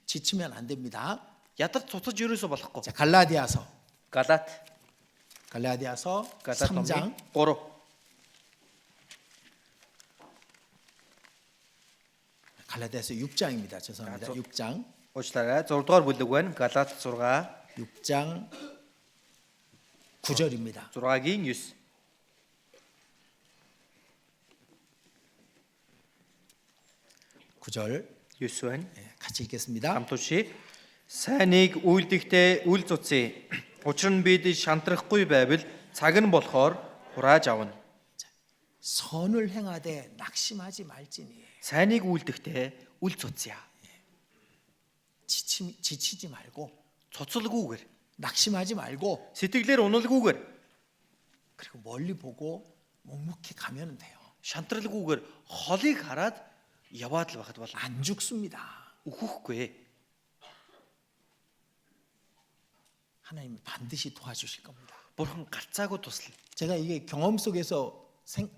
지치면 안 됩니다. Ядарч цуцаж ерөөсөө болохгүй. 자, 갈라디아서 Галат 3장 3. 갈라디아서 6장입니다. 죄송합니다. 6장. Уучлаарай. 6 дугаар бүлэг байна. Галат 6. 6장 9절입니다. 6-гийн 9. 9절 9 байна. 같이 읽겠습니다. Хамт уншия. Сайныг үйлдэхдээ үл цуцъя. Учир нь бид шантрахгүй байвал цаг нь болохоор хурааж авна. 선을 행하되 낙심하지 말지니. Сайныг үйлдэхдээ үл цуцъя. 지치지 말고 Цуцалгүйгээр, 낙심하지 말고 сэтгэлээр уналгүйгээр, 그리고 멀리 보고 묵묵히 가면 돼요. шантралгүйгээр холыг хараад яваад л байхад бол 안 죽습니다. үхэхгүй. 하나님은 반드시 도와주실 겁니다. Бурхан гарцаагүй туслана. 제가 이게 경험 속에서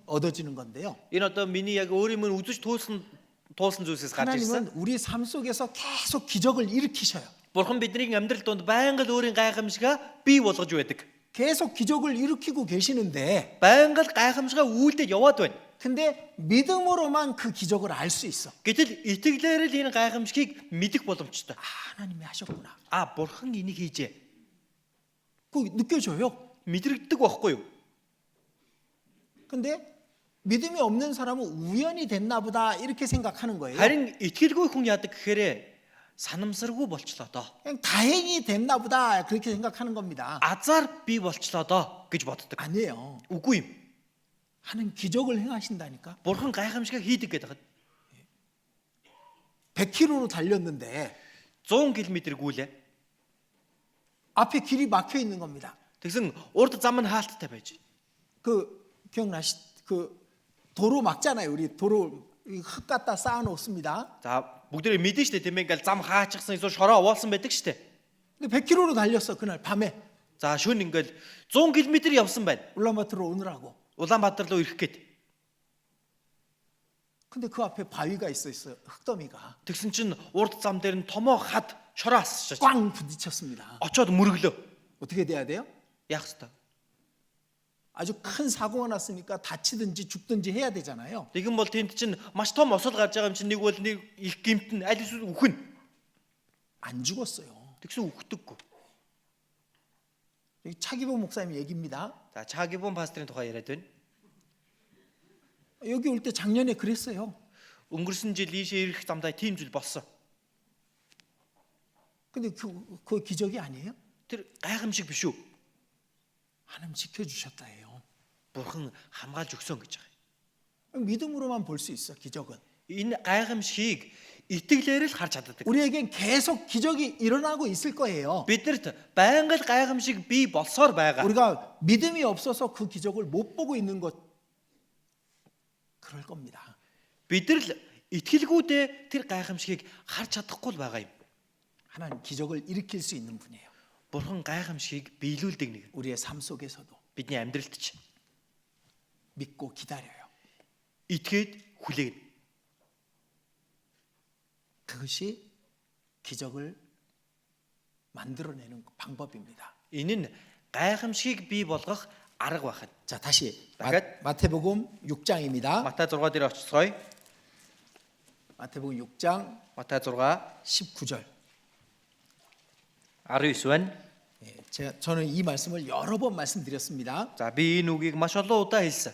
얻어지는 건데요. Энэ одоо миний яг өөрийн мөн үзэж туулсан зүйлсээс гарч ирсэн. 하나님은 우리 삶 속에서 계속 기적을 일으키셔요. Бурхан бидний амьдрал донд байнга л өөрийн гайхамшигаа бий болгож байдаг. 계속 기적을 일으키고 계시는데 Байнга л гайхамшигаа үйлдэл яваад байна. 근데 믿음으로만 그 기적을 알 수 있어. Гэтэл итгэлээр л энэ гайхамшигыг мэдэх боломжтой. 하나님이 하셨구나. Бурхан энийг хийжээ. 그 느껴져요. Мэдрэгддэг байхгүй юу? 근데 믿음이 없는 사람은 우연히 됐나 보다 이렇게 생각하는 거예요. Харин итгэлгүй хүн яадаг гэхээр санамсаргүй болчлоо доо. 그냥 다행히 됐나 보다 그렇게 생각하는 겁니다. Азар бий болчлоо доо гэж боддог. 아니에요. Үгүй юм. 하나님 기적을 행하신다니까. Бурхан гайхамшигаа хийдэг гэдэг. 100km로 달렸는데 100 км гүйлээ. 앞에 길이 막혀 있는 겁니다. Тэгсэн урд зам нь хаалттай байж. 그 그 도로 막잖아요. 우리 도로 흙 갖다 쌓아 놓습니다. За бүгдээ мэдэн штэ тийм ээ ингээл зам хаачихсан эсвэл шороо овоолсон байдаг штэ. 근데 100km로 달렸어 그날 밤에 За шөнө ингээл 100 км явсан байна. 울란바토로 오느라고. Улаанбаатар руу ирэх гээд. 근데 그 앞에 바위가 있어요. 흙더미가 Тэгсэн чинь урд зам дээр нь томоо хад шороо асчиж 꽝 부딪혔습니다. очоод мөрөглөө. 어떻게 돼야 돼요? Яах вэ? 아주 큰 사고가 났으니까 다치든지 죽든지 해야 되잖아요. Тэгэн бол тэнд чинь маш том осол гарч байгаа юм чинь нэг бол нэг их гэмтэн аль эсвэл үхэн. 안 죽었어요. Тэгсэн үхдэггүй. 여기 차기봉 목사님 얘기입니다. За Чагибон пастрын тухай яриад байна. 여기 올 때 작년에 그랬어요. Өнгөрсөн жил ийшээ ирэх замдаа тийм зүйл болсон. 근데 그 기적이 아니에요? Тэр гайхамшиг биш үү? 하나님 지켜주셨다 해요. Бурхан хамгаалж өгсөн гэж байгаа. 믿음으로만 볼 수 있어 기적은. Энэ гайхамшигыг итгэлээр л харж чаддаг. 우리에겐 계속 기적이 일어나고 있을 거예요. Биднэрт байнга л гайхамшиг бий болсоор байгаа. 우리가 믿음이 없어서 그 기적을 못 보고 있는 것 그럴 겁니다. Бид нар л итгэлгүйдээ тэр гайхамшигыг харж чадахгүй л байгаа юм. 하나님 기적을 일으킬 수 있는 분이에요. Бурхан гайхамшигыг биелүүлдэг нэг. 우리의 삶 속에서도 Бидний амьдралд ч 믿고 기다려요. итгээд хүлээгнэ. 그것이 기적을 만들어내는 방법입니다. Энэ нь гайхамшигыг бий болгох арга байна. 자, 다시 나가- 마태복음 6장입니다. Матай 6 дээр очицгоё. 마태복음 6장 Матай 6 19절. 19 байна. 저는 이 말씀을 여러 번 말씀드렸습니다. За би энэ үгийг маш олон удаа хэлсэн.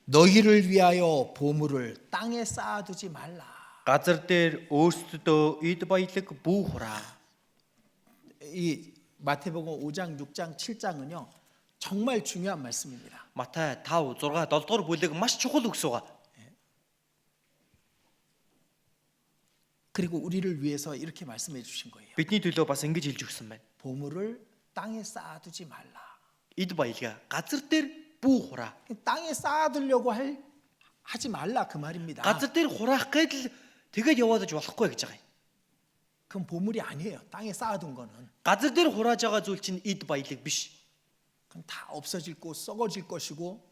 너희를 위하여 보물을 땅에 쌓아두지 말라. Газар дээр өөрсдөдөө эд баялаг бүү хураа. 이 마태복음 5장, 6장, 7장은요 정말 중요한 말씀입니다. Матай 5, 6, 7 дугаар бүлэг маш чухал үгс байгаа. 그리고 우리를 위해서 이렇게 말씀해 주신 거예요. Бидний төлөө бас ингэж хэлж өгсөн байна. 보물을 땅에 쌓아두지 말라. Эд баялгаа газар дээр бүү хураа. 땅에 쌓아두려고 하지 말라 그 말입니다. Газар дээр хураах гээд л тэгээд яваадаж болохгүй гэж байгаа юм. 그건 보물이 아니에요. 땅에 쌓아둔 거는. Газар дээр хурааж байгаа зүйл чинь эд баялаг биш. 그건 다 없어질 거, 썩어질 것이고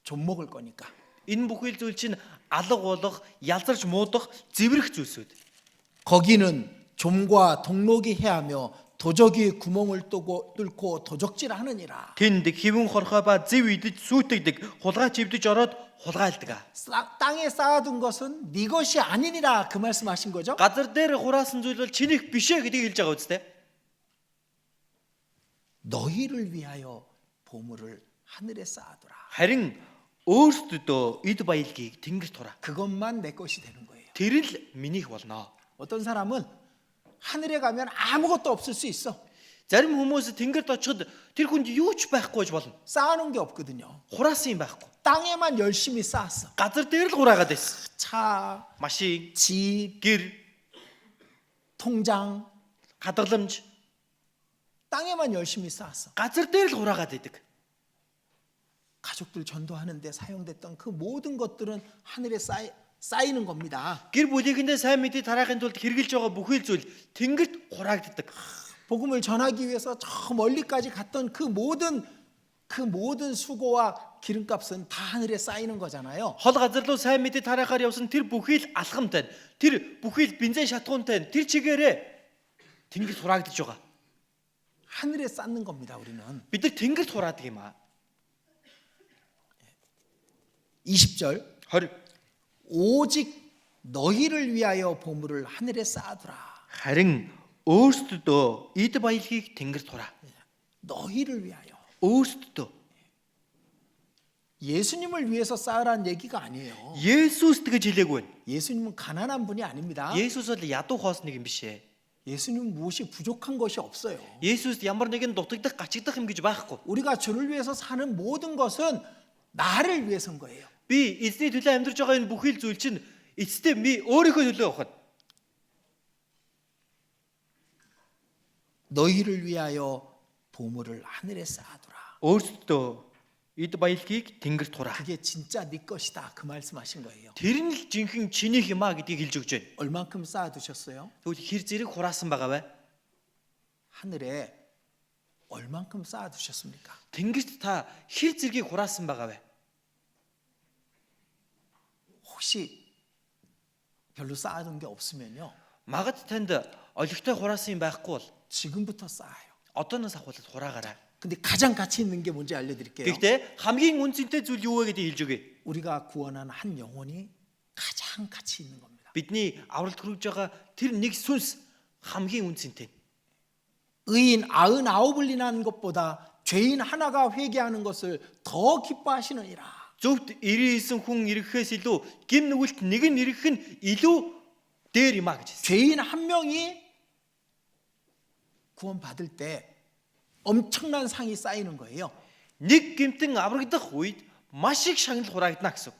좀 먹을 거니까. Энэ бүхэл зүйл чинь алга болох, ялзарч муудах, зэврэх зүйлсүүд. 거기는 좀과 동록이 해하며 도적이 구멍을 뚫고 도적질하느니라. Тэнд хэвэн хорхой ба зэв идэж сүйтгэдэг, хулгай чивдэж ороод хулгайлдаг. 땅에 쌓아둔 것은 네 것이 아니니라 그 말씀하신 거죠? Газар дээр хураасан зүйл бол чинийх бишээ гэдгийг хэлж байгаа үстэй. 너희를 위하여 보물을 하늘에 쌓아두라. Харин өөрсдөдөө эд баялгийг тэнгэрт хураа. 그것만 내 것이 되는 거예요. Тэр л минийх болно. 어떤 사람은 하늘에 가면 아무것도 없을 수 있어. Зарим хүмүүс тэнгэрт очиход тэр хүнд юу ч байхгүй ч болно. 쌓아놓은 게 없거든요. Хураасан юм байхгүй. 땅에만 열심히 쌓았어. Газар дээр л хураагаад байсан. 차, Машин, 집, гэр, 통장 хадгаламж 땅에만 열심히 쌓았어. газар дээр л хураагаад идэг. 가족들 전도하는데 사용됐던 그 모든 것들은 하늘에 쌓이는 겁니다. Гэр бүлийгэндээ сайн мэдээ тараахын тулд хэрэгжилж байгаа бүхэл зүйл тэнгэрт хураагддаг. 복음을 전하기 위해서 저 멀리까지 갔던 그 모든 그 모든 수고와 기름값은 다 하늘에 쌓이는 거잖아요. Хол газар руу сайн мэдээ тараахаар явсан тэр бүхий л алхамтай. Тэр бүхий л бензин шатуунтай. Тэр чигээрээ тэнгэр хураагдж байгаа. 하늘에 쌓는 겁니다. 우리는. Бид нар тэнгэрт хураадаг юм аа. 20절 20. 오직 너희를 위하여 보물을 하늘에 쌓아두라. Харин өөрсдөдөө эд баялагийг тэнгэрт хураа. 너희를 위하여. Өөрсдөдөө. 예수님을 위해서 쌓으라는 얘기가 아니에요. Есүс тэгж хэлээгүй. 예수님은 가난한 분이 아닙니다. Есүс бол ядуу хоос нэг юм биш ээ. 예수님은 무엇이 부족한 것이 없어요. Есүс ямар нэгэн дутагдах, гачигдах юм гэж байхгүй. 우리가 주를 위해서 사는 모든 것은 나를 위해서인 거예요. Би эзний төлөө амьдарч байгаа энэ бүхий л зүйл чинь эцэстээ би өөрийнхөө төлөө явахад 너희를 위하여 보물을 하늘에 쌓아두라. өөрсдөө эд баялагийг тэнгэрт хураа. 그게 진짜 네 것이다. 그 말씀하신 거예요. Тэр нь л жинхэнэ чинийх юм а гэдгийг хэлж өгч байна. 얼만큼 쌓아두셨어요? Тэгвэл хэр зэрэг хураасан байгаа вэ? 하늘에 얼만큼 쌓아두셨습니까? Тэнгэрт та хэр зэргийг хураасан байгаа вэ? 혹시 별로 쌓아둔 게 없으면요. Магад танд олигтой хураасан юм байхгүй бол 지금부터 쌓아요. одооноос ахвал хураагараа. 근데 가장 가치 있는 게 뭔지 알려드릴게요. Гэхдээ хамгийн үнцэнтэй зүйл юу вэ гэдгийг хэлж өгье. 우리가 구원한 한 영혼이 가장 가치 있는 겁니다. Бидний авралт хүргэж байгаа тэр нэг сүнс хамгийн үнцэнтэй. 의인 99을 인하는 것보다 죄인 하나가 회개하는 것을 더 기뻐하시느니라. Зөвхт 99 хүн ирэхээс илүү гим нүгэлт нэг нь ирэх нь илүү дээр юм а гэж хэлсэн. 죄인 한 명이 구원받을 때 엄청난 상이 쌓이는 거예요. Нэг гимтэн аврагдах үед маш их шагнал хураагдана гэсэн.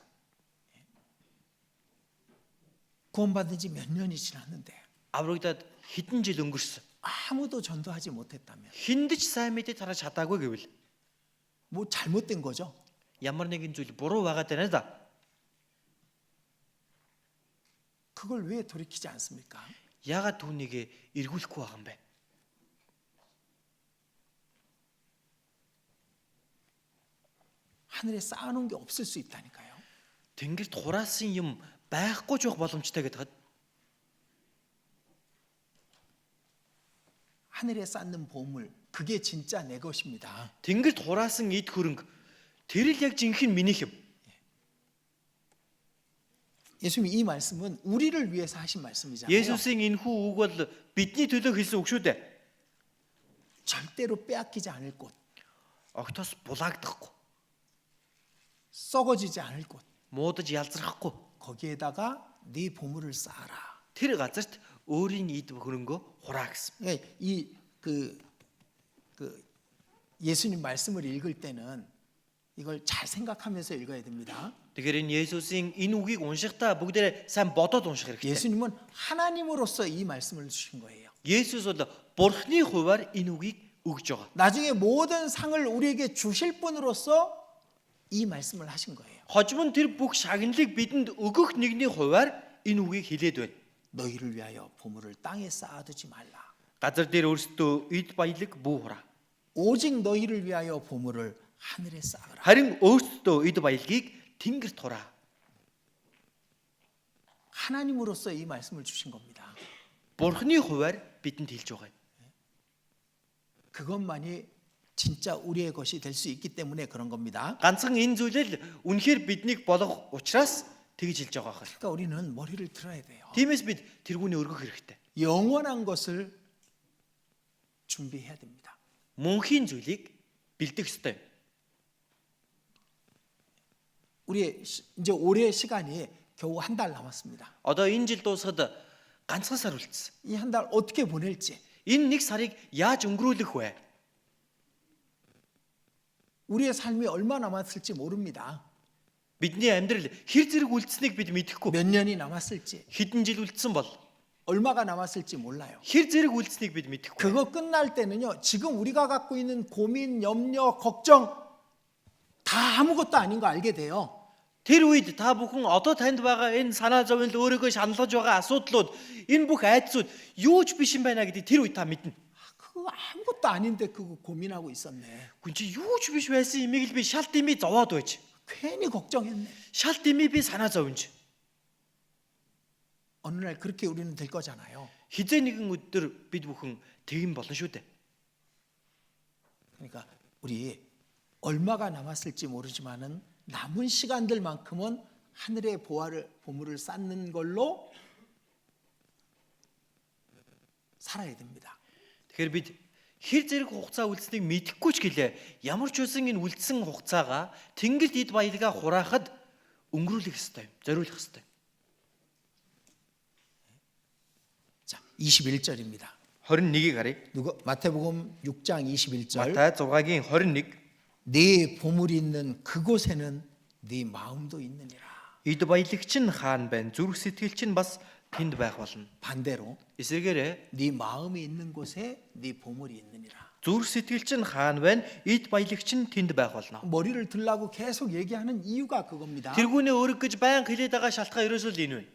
구원받은 지 몇 년이 지났는데 Аврагдаад хэдэн жил өнгөрсөн. 아무도 전도하지 못했다면 Хиндэж сайн мэдээ тарааж чадаагүй гэвэл 뭐 잘못된 거죠. ямар нэгэн зүйл буруу байгаад байна да. 그걸 왜 돌이키지 않습니까? Яагаад түүнийг эргүүлэхгүй байгаа юм бэ? 하늘에 쌓아놓은 게 없을 수 있다니까요. Тэнгэрт хураасан юм байхгүй ч байх боломжтой гэдэг. 하늘에 쌓는 보물 그게 진짜 내 것입니다. Тэнгэрт хураасан эд хөрөнгө тэр л яг жинхэнэ минийх юм. 예수님이 이 말씀은 우리를 위해서 하신 말씀이잖아요. Есүсийн энэ хүү үг бол бидний төлөө хэлсэн үг шүү дээ. 절대로 빼앗기지 않을 곳, Огтоос булаагдахгүй, 썩어지지 않을 곳, муудаж ялзрахгүй. 거기에다가 네 보물을 쌓아라. Тэр газарт өөрийн эд хөрөнгөө хураа гэсэн. 그 예수님 말씀을 읽을 때는 이걸 잘 생각하면서 읽어야 됩니다. Тэгэхээр энэ Есүсийн энэ үгийг уншихдаа бүгдээрээ сайн бодоод унших хэрэгтэй. 예수님은 하나님으로서 이 말씀을 주신 거예요. Есүс бол Бурхны хуваар энэ үгийг өгж байгаа. 나중에 모든 상을 우리에게 주실 분으로서 이 말씀을 하신 거예요. Хожим нь тэр бүх шагналыг бидэнд өгөх нэгний хуваар энэ үгийг хэлээд байна. 너희를 위하여 보물을 땅에 쌓아두지 말라. Газар дээр өөрсдөө эд баялаг бүү хураа. 오직 너희를 위하여 보물을 하늘에 쌓으라. Харин өөрсдөө эд баялагийг тэнгэрт хураа. 하나님으로서 이 말씀을 주신 겁니다. Бурхны хуваар бидэнд хэлж байгаа. 그것만이 진짜 우리의 것이 될 수 있기 때문에 그런 겁니다. Ганцхан энэ зүйлэл үнэхээр биднийг болох учраас тэгж хэлж байгаа хэрэг. 그러니까 우리는 머리를 들어야 돼요. Тиймээс бид тэргүүний өргөх хэрэгтэй. 영원한 것을 준비해야 됩니다. Мөнхийн зүйлийг бэлдэх ёстой. 우리 이제 올해 시간이 겨우 한 달 남았습니다. Одоо энэ жил дуусахад ганцхан сар үлдсэн. 이 한 달 어떻게 보낼지 Энэ нэг сарыг яаж өнгөрүүлэх вэ? 우리의 삶이 얼마 남았을지 모릅니다. Бидний амьдрал хэр зэрэг үлдсэнийг бид мэдэхгүй. 몇 년이 남았을지 Хэдэн жил үлдсэн бол 얼마가 남았을지 몰라요. хэр зэрэг үлдсэнийг бид мэдэхгүй. 그거 끝날 때는요. 지금 우리가 갖고 있는 고민, 염려, 걱정 다 아무것도 아닌 거 알게 돼요. Тэр үед та бүхэн одоо танд байгаа энэ санаа зовлон өөрийгөө шаналж байгаа асуудлууд энэ бүх айдсууд юу ч биш юм байна гэдгийг тэр үед та мэднэ. 그거 그거 아무것도 아닌데 그거 고민하고 있었네. Гүн чи юу ч биш байсан имийг л би шал дими зовоод байж. 괜히 걱정했네. Шал дими би санаа зовж. 어느 날 그렇게 우리는 될 거잖아요. Хизээ нэгэн өдөр бид бүхэн тэгин болно шүү дээ. 그러니까 우리 얼마가 남았을지 모르지만은 남은 시간들만큼은 하늘의 보물을 쌓는 걸로 살아야 됩니다. Тэгэхээр бид хэр зэрэг хугацаа үлдсэнийг мэдэхгүй ч гэлээ. Ямар ч үсэн энэ үлдсэн хугацаагаа тэнгэрт эд баялгаа хураахад өнгөрүүлэх ёстой юм. Зориулах ёстой. 자, 21절입니다. 21-ийг харъя. 마태복음 6장 21절. Матай 6-гийн 21. 네 보물이 있는 그곳에는 네 마음도 있느니라. Эд баялагч нь хаан байна. Зүрх сэтгэлч нь бас тэнд байх болно. 반대로 Эсвэргээрээ 네 마음이 있는 곳에 네 보물이 있느니라. зүрх сэтгэлч нь хаан байна. Эд баялагч нь тэнд байх болно. 머리를 들라고 계속 얘기하는 이유가 그겁니다. Тэргүүнээ өрг гэж байн хэлээд байгаа шалтгаан ерөөсөө л энэ вэ.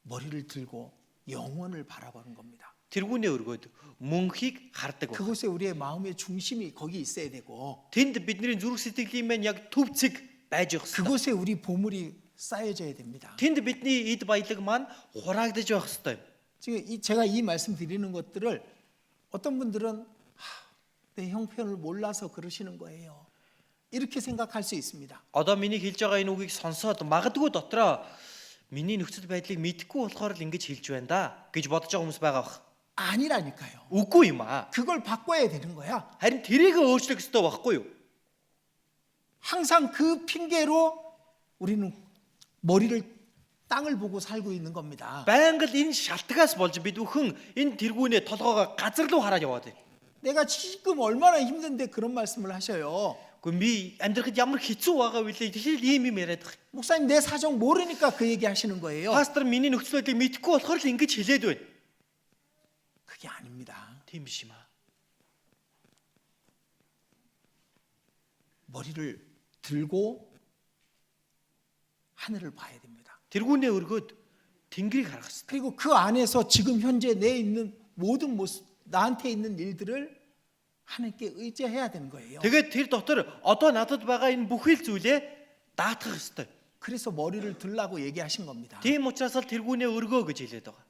머리를 들고 영원을 바라보는 겁니다. Тэргүүнээ өргөөд мөнхийг хардаг байна. 그곳에 우리의 마음의 중심이 거기 있어야 되고 Тэнд бидний зүрх сэтгэлийн маань яг төв цэг байж явах ёстой. 그곳에 우리 보물이 쌓여져야 됩니다. Тэнд бидний эд баялаг маань хураагдаж байх ёстой. 지금 제가 이 말씀 드리는 것들을 어떤 분들은 내 형편을 몰라서 그러시는 거예요. 이렇게 생각할 수 있습니다. Одоо миний хэлж байгаа энэ үгийг сонсоод магадгүй дотроо миний нөхцөл байдлыг мэдэхгүй болохоор л ингэж хэлж байна да гэж бодож байгаа хүмүүс байгаа бах. 아니라니까요. Үгүй юм аа. 그걸 바꿔야 되는 거야. Харин тэрийг өөрчлөх ёстой байхгүй юу? 항상 그 핑계로 우리는 머리를 땅을 보고 살고 있는 겁니다. Байнга л энэ шалтгаас болж бид бүхэн энэ тэргүүнээ толгоогоо газар руу хараад яваад байна. 내가 지금 얼마나 힘든데 그런 말씀을 하셔요. Гэхдээ би амьдрахад ямар хэцүү байгаа вүлээ тэгэхээр ийм юм яриад байгаа. 목사님 내 사정 모르니까 그 얘기 하시는 거예요. Пастор миний нөхцөл байдлыг мэдэхгүй болохоор л ингэж хэлээд байна. 그게 아닙니다. Тийм биш юм аа. 머리를 들고 하늘을 봐야 됩니다. тэргүүнээ өргөөд тэнгэрийг харах хэрэгтэй. 그리고 그 안에서 지금 현재 내 있는 모든 모습, 나한테 있는 일들을 하나님께 의지해야 되는 거예요. Тэгээд тэр дотор одоо надад байгаа энэ бүхэл зүйлээ даатгах ёстой. 그래서 머리를 들라고 얘기하신 겁니다. Тийм учраас л тэргүүнээ өргөө гэж хэлээд байгаа.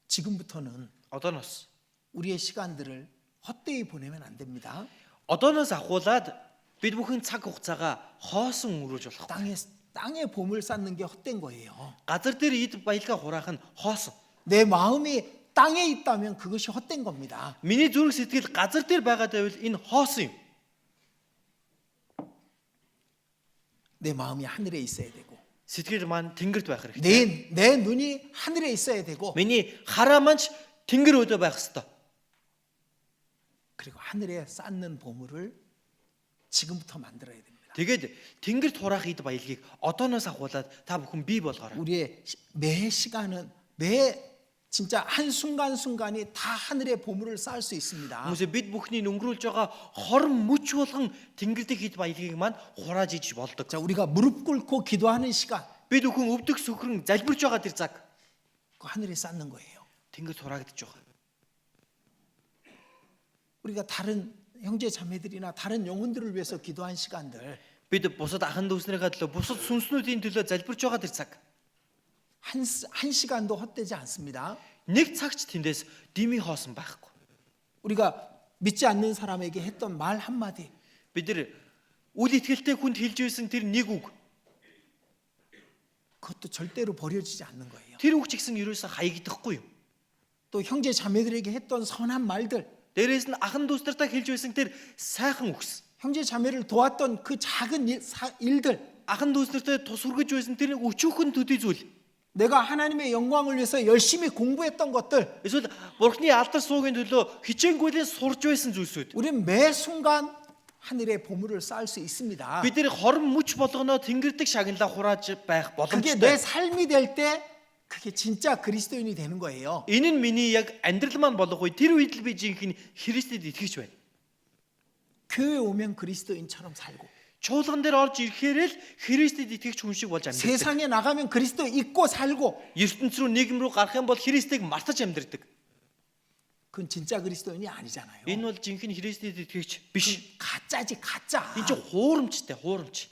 지금부터는 Одооноос 우리의 시간들을 헛되이 보내면 안 됩니다. одооноос ахуулаад бид бүхэн цаг хугацаагаа хоосон өнгөрүүлж болох. 땅에 보물 쌓는 게 헛된 거예요. Газар дээр эд баялгаа хураах нь хоосон. 내 마음이 땅에 있다면 그것이 헛된 겁니다. Миний зүрх сэтгэл газар дээр байгаа байвал энэ хоосон юм. 내 마음이 하늘에 있어야 되고 Сэтгэл маань тэнгэрт байх хэрэгтэй. 내 눈이 하늘에 있어야 되고 Миний хараа маань ч тэнгэр өдөө байх ёстой. 그리고 하늘에 쌓는 보물을 지금부터 만들어야 됩니다. Тэгээд тэнгэрт хураах эд баялагийг одооноос ахуулаад та бүхэн бий болгоорой. 우리의 매 시간은 매 진짜 한 순간순간이 다 하늘의 보물을 쌓을 수 있습니다. Хүмүүсээ бид бүхний өнгөрүүлж байгаа хорон мөч болгон тэнгэр дэх эд баялагийг маань хурааж иж болдог. 자, 우리가 무릎 꿇고 기도하는 시간 Бид бүхэн өвдөх сүхрэн залбирж байгаа тэр цаг 그 하늘에 쌓는 거예요. тэнгэрт хураагдаж байгаа. 우리가 다른 형제 자매들이나 다른 영혼들을 위해서 기도한 시간들 Бид бусад ахын дүүснэрийн төлөө бусад сүнснүүдийн төлөө залбирж байгаа тэр цаг 한 시간도 헛되지 않습니다. нэг цагч тэндээс дими хоосон байхгүй. 우리가 믿지 않는 사람에게 했던 말 한마디 Бид нар үл итгэлтэй хүнд хэлж байсан тэр нэг үг 그것도 절대로 버려지지 않는 거예요. тэр үг ч гэсэн ерөөсөө хаягдахгүй юм. 또 형제 자매들에게 했던 선한 말들 Дээрээс нь ахын дүүснэртээ хэлж байсан тэр сайхан үгс. 형제 자매를 도왔던 그 작은 일들 Ахын дүүснэртээ тус хүргэж байсан тэр өчүүхэн төдий зүйл. 내가 하나님의 영광을 위해서 열심히 공부했던 것들 Эсвэл Бурхны алдар суугийн төлөө хичээнгүйлэн сурж байсан зүйлсүүд. 우리는 매 순간 하늘의 보물을 쌓을 수 있습니다. Бид нэр хорон мөч болгоноо тэнгэрдэг шагналаа хурааж байх 그게 내 боломжтой. 삶이 될 때 그게 진짜 그리스도인이 되는 거예요. Энэ нь миний яг амьдрал маань болох үе тэр үед л би жинхэнэ Христэд итгэж байна. 교회 오면 그리스도인처럼 살고 чуулган дээр орж ирэхээр л Христэд итгэж хүн шиг болж амьдардаг. 세상에 나가면 그리스도 잊고 살고 ертөнц рүү нийгэм рүү гарах юм бол Христийг мартаж амьдардаг. 그건 진짜 그리스도인이 아니잖아요. Энэ бол жинхэнэ Христэд итгэгч биш. 가짜지 가짜. Энэ чинь хуурамчтай, хуурамч.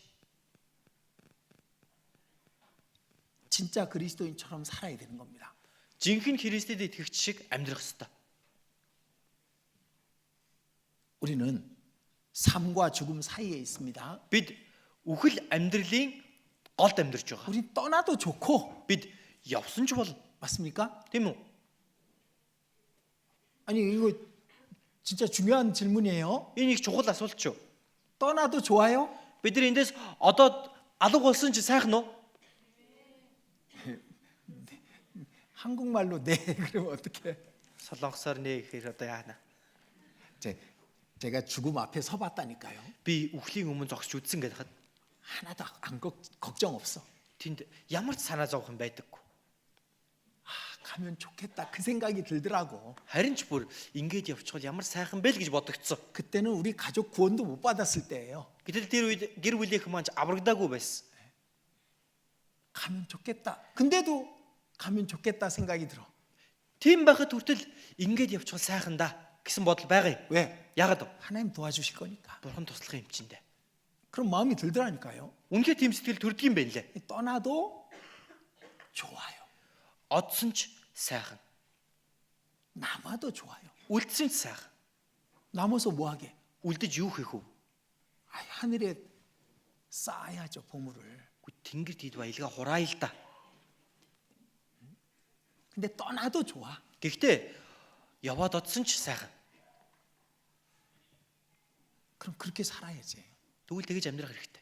진짜 그리스도인처럼 살아야 되는 겁니다. Жинхэнэ Христэд итгэгч шиг амьдрах ёстой. 우리는 삶과 죽음 사이에 있습니다. Бид үхэл амьдралын голд амьдарч байгаа. 우리 떠나도 좋고 Бид явсан ч бол 맞습니까? тийм үү? 아니 이거 진짜 중요한 질문이에요. Энэ их чухал асуулт ч юу? 떠나도 좋아요? Бид нар эндээс одоо алга болсон чи сайхан уу? 한국말로 네 그러면 어떻게? Солонгосоор нэ гэхээр одоо яана. 제가 죽음 앞에 서봤다니까요. Би үхлийн өмнө зогсож үзсэн гэхэд 하나도 안 걱정 없어. тэнд ямар ч санаа зовх юм байдаггүй. 가면 좋겠다 그 생각이 들더라고. Харин ч бүр ингэж явчихвал ямар сайхан бэ л гэж бодогдсон. 그때는 우리 가족 구원도 못 받았을 때예요. Гэтэл тэр үед гэр бүлийнхэн маань аврагдаагүй байсан. 가면 좋겠다. 근데도 가면 좋겠다 생각이 들어. Тийм байхад хүртэл ингэж явчихвал сайхан да гэсэн бодол байгаа юм. 왜? Яагаад вэ? 하나님 도와주실 거니까. Бурхан туслах юм чинь дээ. 그런 마음이 들더라니까요. Үнэхээр тийм сэтгэл төрдөг юм байна лээ. 떠나도 좋아요. Одсон ч сайхан. 남아도 좋아요. Үлдсэн ч сайхан. 남아서 뭐 하게? Үлдэж юу хийх вэ? 하늘에 쌓아야죠 보물을. Тэнгэр тийд баялгаа хураая л да. 근데 떠나도 좋아. Гэхдээ яваад одсон ч сайхан. 그럼 그렇게 살아야지. Тэгвэл тэгэж амьдрах хэрэгтэй.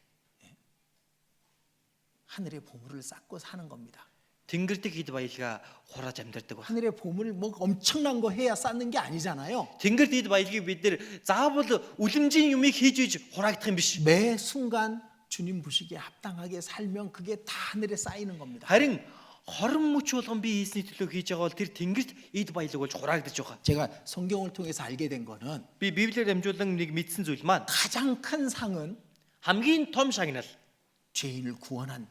하늘의 보물을 쌓고 사는 겁니다. Тэнгэр дэг хэд баялгаа хурааж амьдардаг ба. 하늘의 보물 뭐 엄청난 거 해야 쌓는 게 아니잖아요. Тэнгэр дэг баялгийг бид нэр заавал үлэмжийн юмыг хийж иж хураагдах юм биш. 매 순간 주님 부시기에 합당하게 살면 그게 다 하늘에 쌓이는 겁니다. Харин хорон мөч болгон би хийсний төлөө хийж байгаа бол тэр тэнгэрт эд баялаг болж хураагдаж байгаа. 제가 성경을 통해서 알게 된 거는 Би Библиэр дамжуулан нэг мэдсэн зүйл маань 가장 큰 상은 хамгийн том шагнал 죄인을 구원한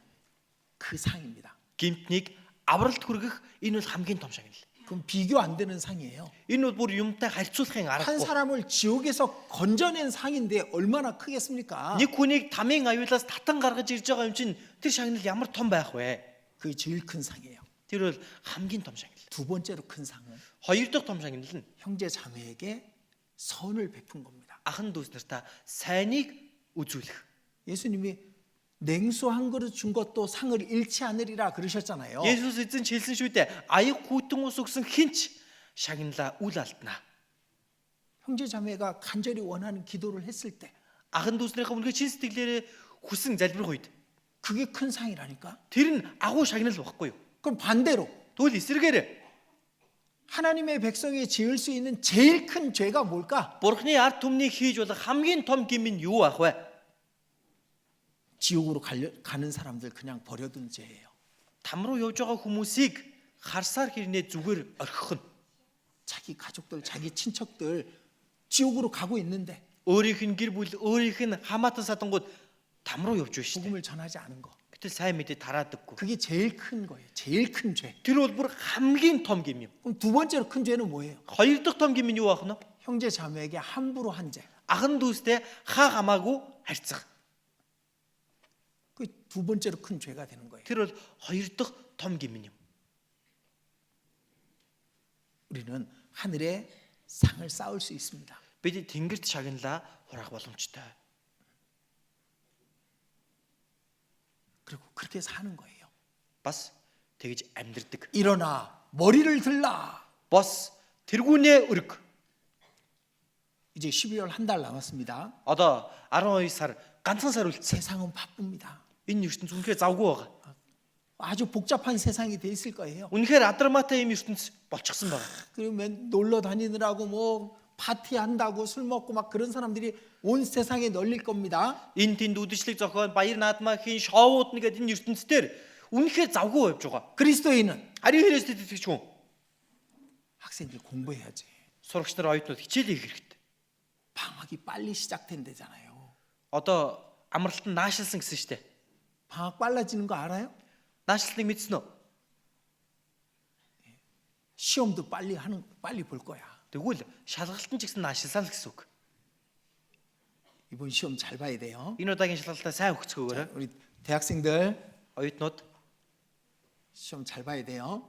그 상입니다. гимтнийг авралт хүргэх энэ бол хамгийн том шагнал. 그럼 비교 안 되는 상이에요. Энэ бол бүр юмтай харьцуулахын 한 аргагүй. 사람을 지옥에서 건져낸 상인데 얼마나 크겠습니까? Нэг хүнийг тамийн аюулаас татан гаргаж ирж байгаа юм чинь тэр шагнал ямар том байх вэ? 그게 제일 큰 상이에요. Тэр бол хамгийн том шагнал. 두 번째로 큰 상은 Хоёр дахь том шагнал нь 형제 자매에게 선을 베푼 겁니다. ахан дүүс нартаа сайныг үзүүлэх. 예수님이 냉수 한 그릇 준 것도 상을 잃지 않으리라 그러셨잖아요. Есүс эзэн ч хэлсэн шүү дээ. Аяг хүйтэн ус өгсөн хинч шагналаа үл алднаа. 형제 자매가 간절히 원하는 기도를 했을 때 Ахан дүүснийхээ үнэхээр чин сэтгэлээрээ хүсэн залбирх үед 그게 큰 상이라니까. тэр нь агуу шагнал багхгүй юу? 그럼 반대로 Тэгвэл эсрэгээр 하나님의 백성이 지을 수 있는 제일 큰 죄가 뭘까? Бурхны ард түмнийг хийж болох хамгийн том гим нь юу ах вэ? 지옥으로 가는 사람들 그냥 버려둔 죄예요. Там руу явж байгаа хүмүүсийг харсаар хэрнээ зүгээр орхих нь. 자기 가족들, 자기 친척들 지옥으로 가고 있는데 Өөрийнх нь гэр бүл, өөрийнх нь хамаатан садангууд там руу явж байна шүү дээ. 복음을 전하지 않은 거. Гэтэл сайн мэдээ тараадаггүй. 그게 제일 큰 거예요. 제일 큰 죄. Тэр бол бүр хамгийн том гим юм. 그럼 두 번째로 큰 죄는 뭐예요? Хоёр дахь том гим нь юу ах нь? 형제 자매에게 함부로 한 죄. Ахан дүүстэй хаа хамаагүй харьцах. 그 두 번째로 큰 죄가 되는 거예요. Тэр бол хоёр дахь том гим юм. 우리는 하늘에 상을 쌓을 수 있습니다. Бид тэнгэрт шагналаа хураах боломжтой. 그리고 그렇게 사는 거예요. Бас тэгж амьдрдаг. 일어나 머리를 들라. Бос тэргүүнээ өрг. 이제 12월 한 달 남았습니다. Одоо 12 сар ганцхан сар үлдсэн. 세상은 바쁩니다. Энэ ертөнц үнэхээр завгүй байгаа. 아주 복잡한 세상이 돼 있을 거예요. Үнэхээр адармаатай юм ертөнц болчихсон байгаа. 그러면 놀러 다니느라고 뭐 파티한다고 술 먹고 막 그런 사람들이 온 세상에 널릴 겁니다. Энэ тэнд үдшилэг зохион баяр наадмаа хийн шоуууд нэгэд энэ ертөнцээр үнэхээр завгүй явж байгаа. 그리스도인은 Ариун Христэд итгэж хүн 학생들 공부해야지. сурагч нар оюутнууд хичээл хийх хэрэгтэй. 방학이 빨리 시작된대잖아요. Одоо амралт нь наашилсан гэсэн штэ. 방학 빨라지는 거 알아요? Наашлалтыг мэдсэн үү? 시험도 빨리 볼 거야. Тэгвэл шалгалтын ч гэсэн наашилсан л гэсэн үг. 이번 시험 잘 봐야 돼요. Энэ удаагийн шалгалтаа сайн өгцгөөгөөрэй. 우리 대학생들 Оюутнууд 시험 잘 봐야 돼요.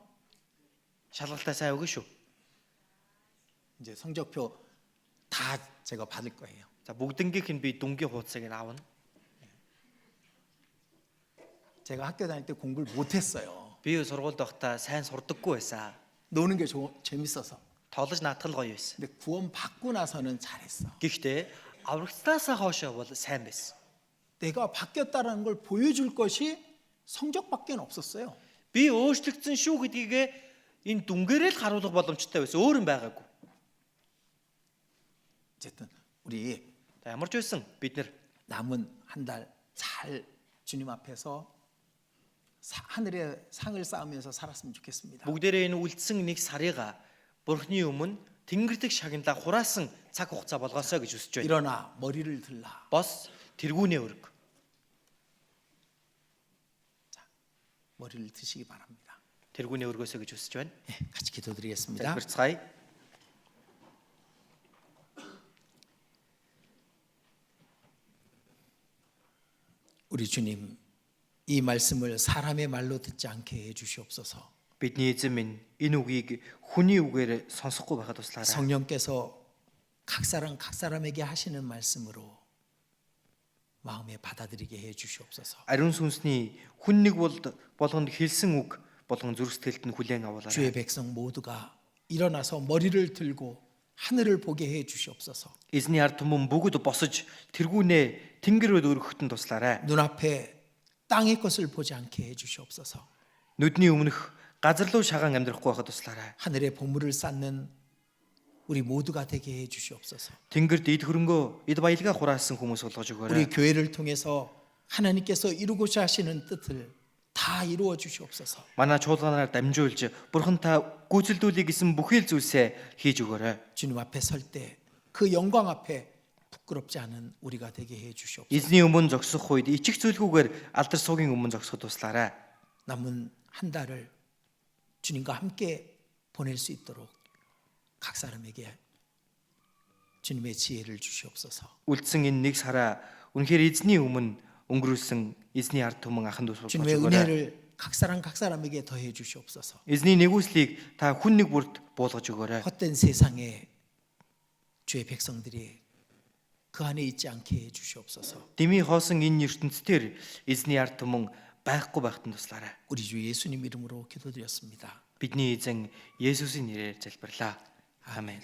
шалгалтаа сайн өгнө шүү. 이제 성적표 다 제가 받을 거예요. За бүгднгийнх нь би дүнгийн хуудасыг нь аавна. 제가 학교 다닐 때 공부를 못했어요. Би сургуульд байхдаа сайн сурдаггүй байсан. 노는 게 재밌어서. Тоглож наадах л гоё байсан. 근데 구원 받고 나서는 잘했어. Гэхдээ аврагтаасаа хоошоо бол сайн байсан. 내가 바뀌었다라는 걸 보여줄 것이 성적밖에 없었어요. Би өөрчлөгдсөн шүү гэдгийг энэ дүнгээрээ л харуулах боломжтой байсан. Өөр юм байгаагүй. 어쨌든 우리 За ямар ч байсан бид нэр 남은 한 달 잘 주님 앞에서 하늘의 상을 쌓으면서 살았으면 좋겠습니다. бүгдээрээ энэ үлдсэн нэг сарыга Бурхны өмнө тэнгэрдэг шагналаа хураасан цаг хугацаа болгоосоо гэж хүсэж байна. 일어나 머리를 들라. Бос тэргүүнээ өрг. 머리를 드시기 바랍니다. тэргүүнээ өргөөсөө гэж хүсэж байна. 같이 기도드리겠습니다. залбирцгаая. 우리 주님, 이 말씀을 사람의 말로 듣지 않게 해주시옵소서. Бидний эзэн минь энэ үгийг хүний үгээр сонсохгүй байхад туслаарай. 성령께서 각 사람에게 하시는 말씀으로 마음에 받아들이게 해주시옵소서. Ариун сүнсний хүн нэг болгонд хэлсэн үг болгон зүрх сэтгэлд нь хүлээн 주의 авуулаарай. 백성 모두가 일어나서 머리를 들고 하늘을 보게 해주시옵소서. Эзний ард түмэн бүгд босож тэргүүнээ тэнгэр рүү өргөхтөн туслаарай. 눈앞에 땅의 것을 보지 않게 해주시옵소서. Нүдний өмнөх газар руу шагаан амьдрахгүй байхад туслаарай. 하늘의 보물을 쌓는 우리 모두가 되게 해주시옵소서. Тэнгэрд эд хөрөнгөө эд баялгаа хураасан хүмүүс болгож 우리 өгөөрэй. 교회를 통해서 하나님께서 이루고자 하시는 뜻을 다 이루어 주시옵소서. Манай чуулганаар дамжуулж Бурхан та гүйцэлдүүлэх гэсэн бүхэл зүйлсээ хийж өгөөрэй. 주님 앞에 설 때 그 영광 앞에 부끄럽지 않은 우리가 되게 해 주시옵소서. Эзний өмнө зогсох үед ичих зүйлгүйгээр алдар суугийн өмнө зогсоход туслаарай. 남은 한 달을 주님과 함께 보낼 수 있도록 각 사람에게 주님의 지혜를 주시옵소서. Үлдсэн энэ нэг сараа үнэхээр эзний өмнө өнгөрүүлсэн эзний ард түмэн ахын дус болж 주님의 өгөөрэй. 은혜를 각 사람에게 더해 주시옵소서. Эзний нэгүслийг та хүн нэг бүрд буулгаж өгөөрэй. 헛된 세상에 주의 백성들이 그 안에 있지 않게 해 주시옵소서. Дими хоосон энэ ертөнцийн эзний ард түмэн байхгүй байхад нь туслаарай. 우리 주 예수님 이름으로 기도드렸습니다. Бидний эзэн Есүсийн нэрээр залбирлаа. Аамен.